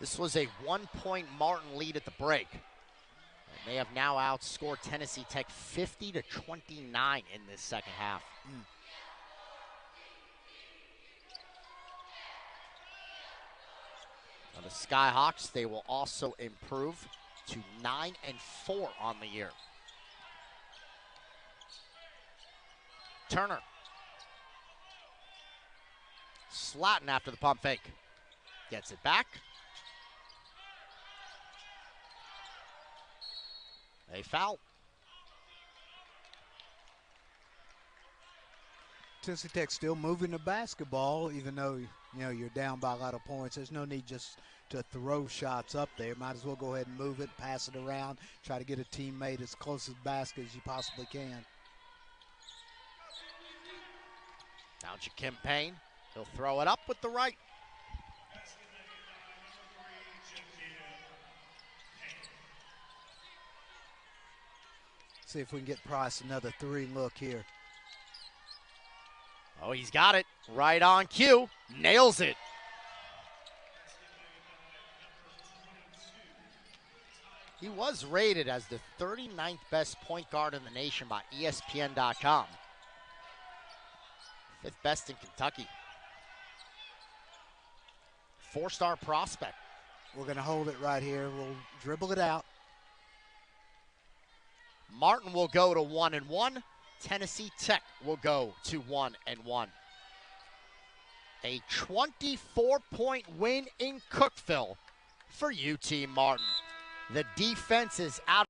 This was a 1-point Martin lead at the break. And they have now outscored Tennessee Tech 50-29 in this second half. The Skyhawks, they will also improve to 9-4 on the year. Turner. Slatton after the pump fake. Gets it back. A foul. Tennessee Tech still moving the basketball, even though you're down by a lot of points. There's no need just to throw shots up there. Might as well go ahead and move it, pass it around, try to get a teammate as close to the basket as you possibly can. Now Jakim Payne. He'll throw it up with the right. See if we can get Price another three look here. Oh, he's got it. Right on cue. Nails it. He was rated as the 39th best point guard in the nation by ESPN.com. 5th best in Kentucky. 4-star prospect. We're going to hold it right here. We'll dribble it out. Martin will go to 1-1. Tennessee Tech will go to 1-1. A 24-point win in Cookeville for UT Martin. The defense is out.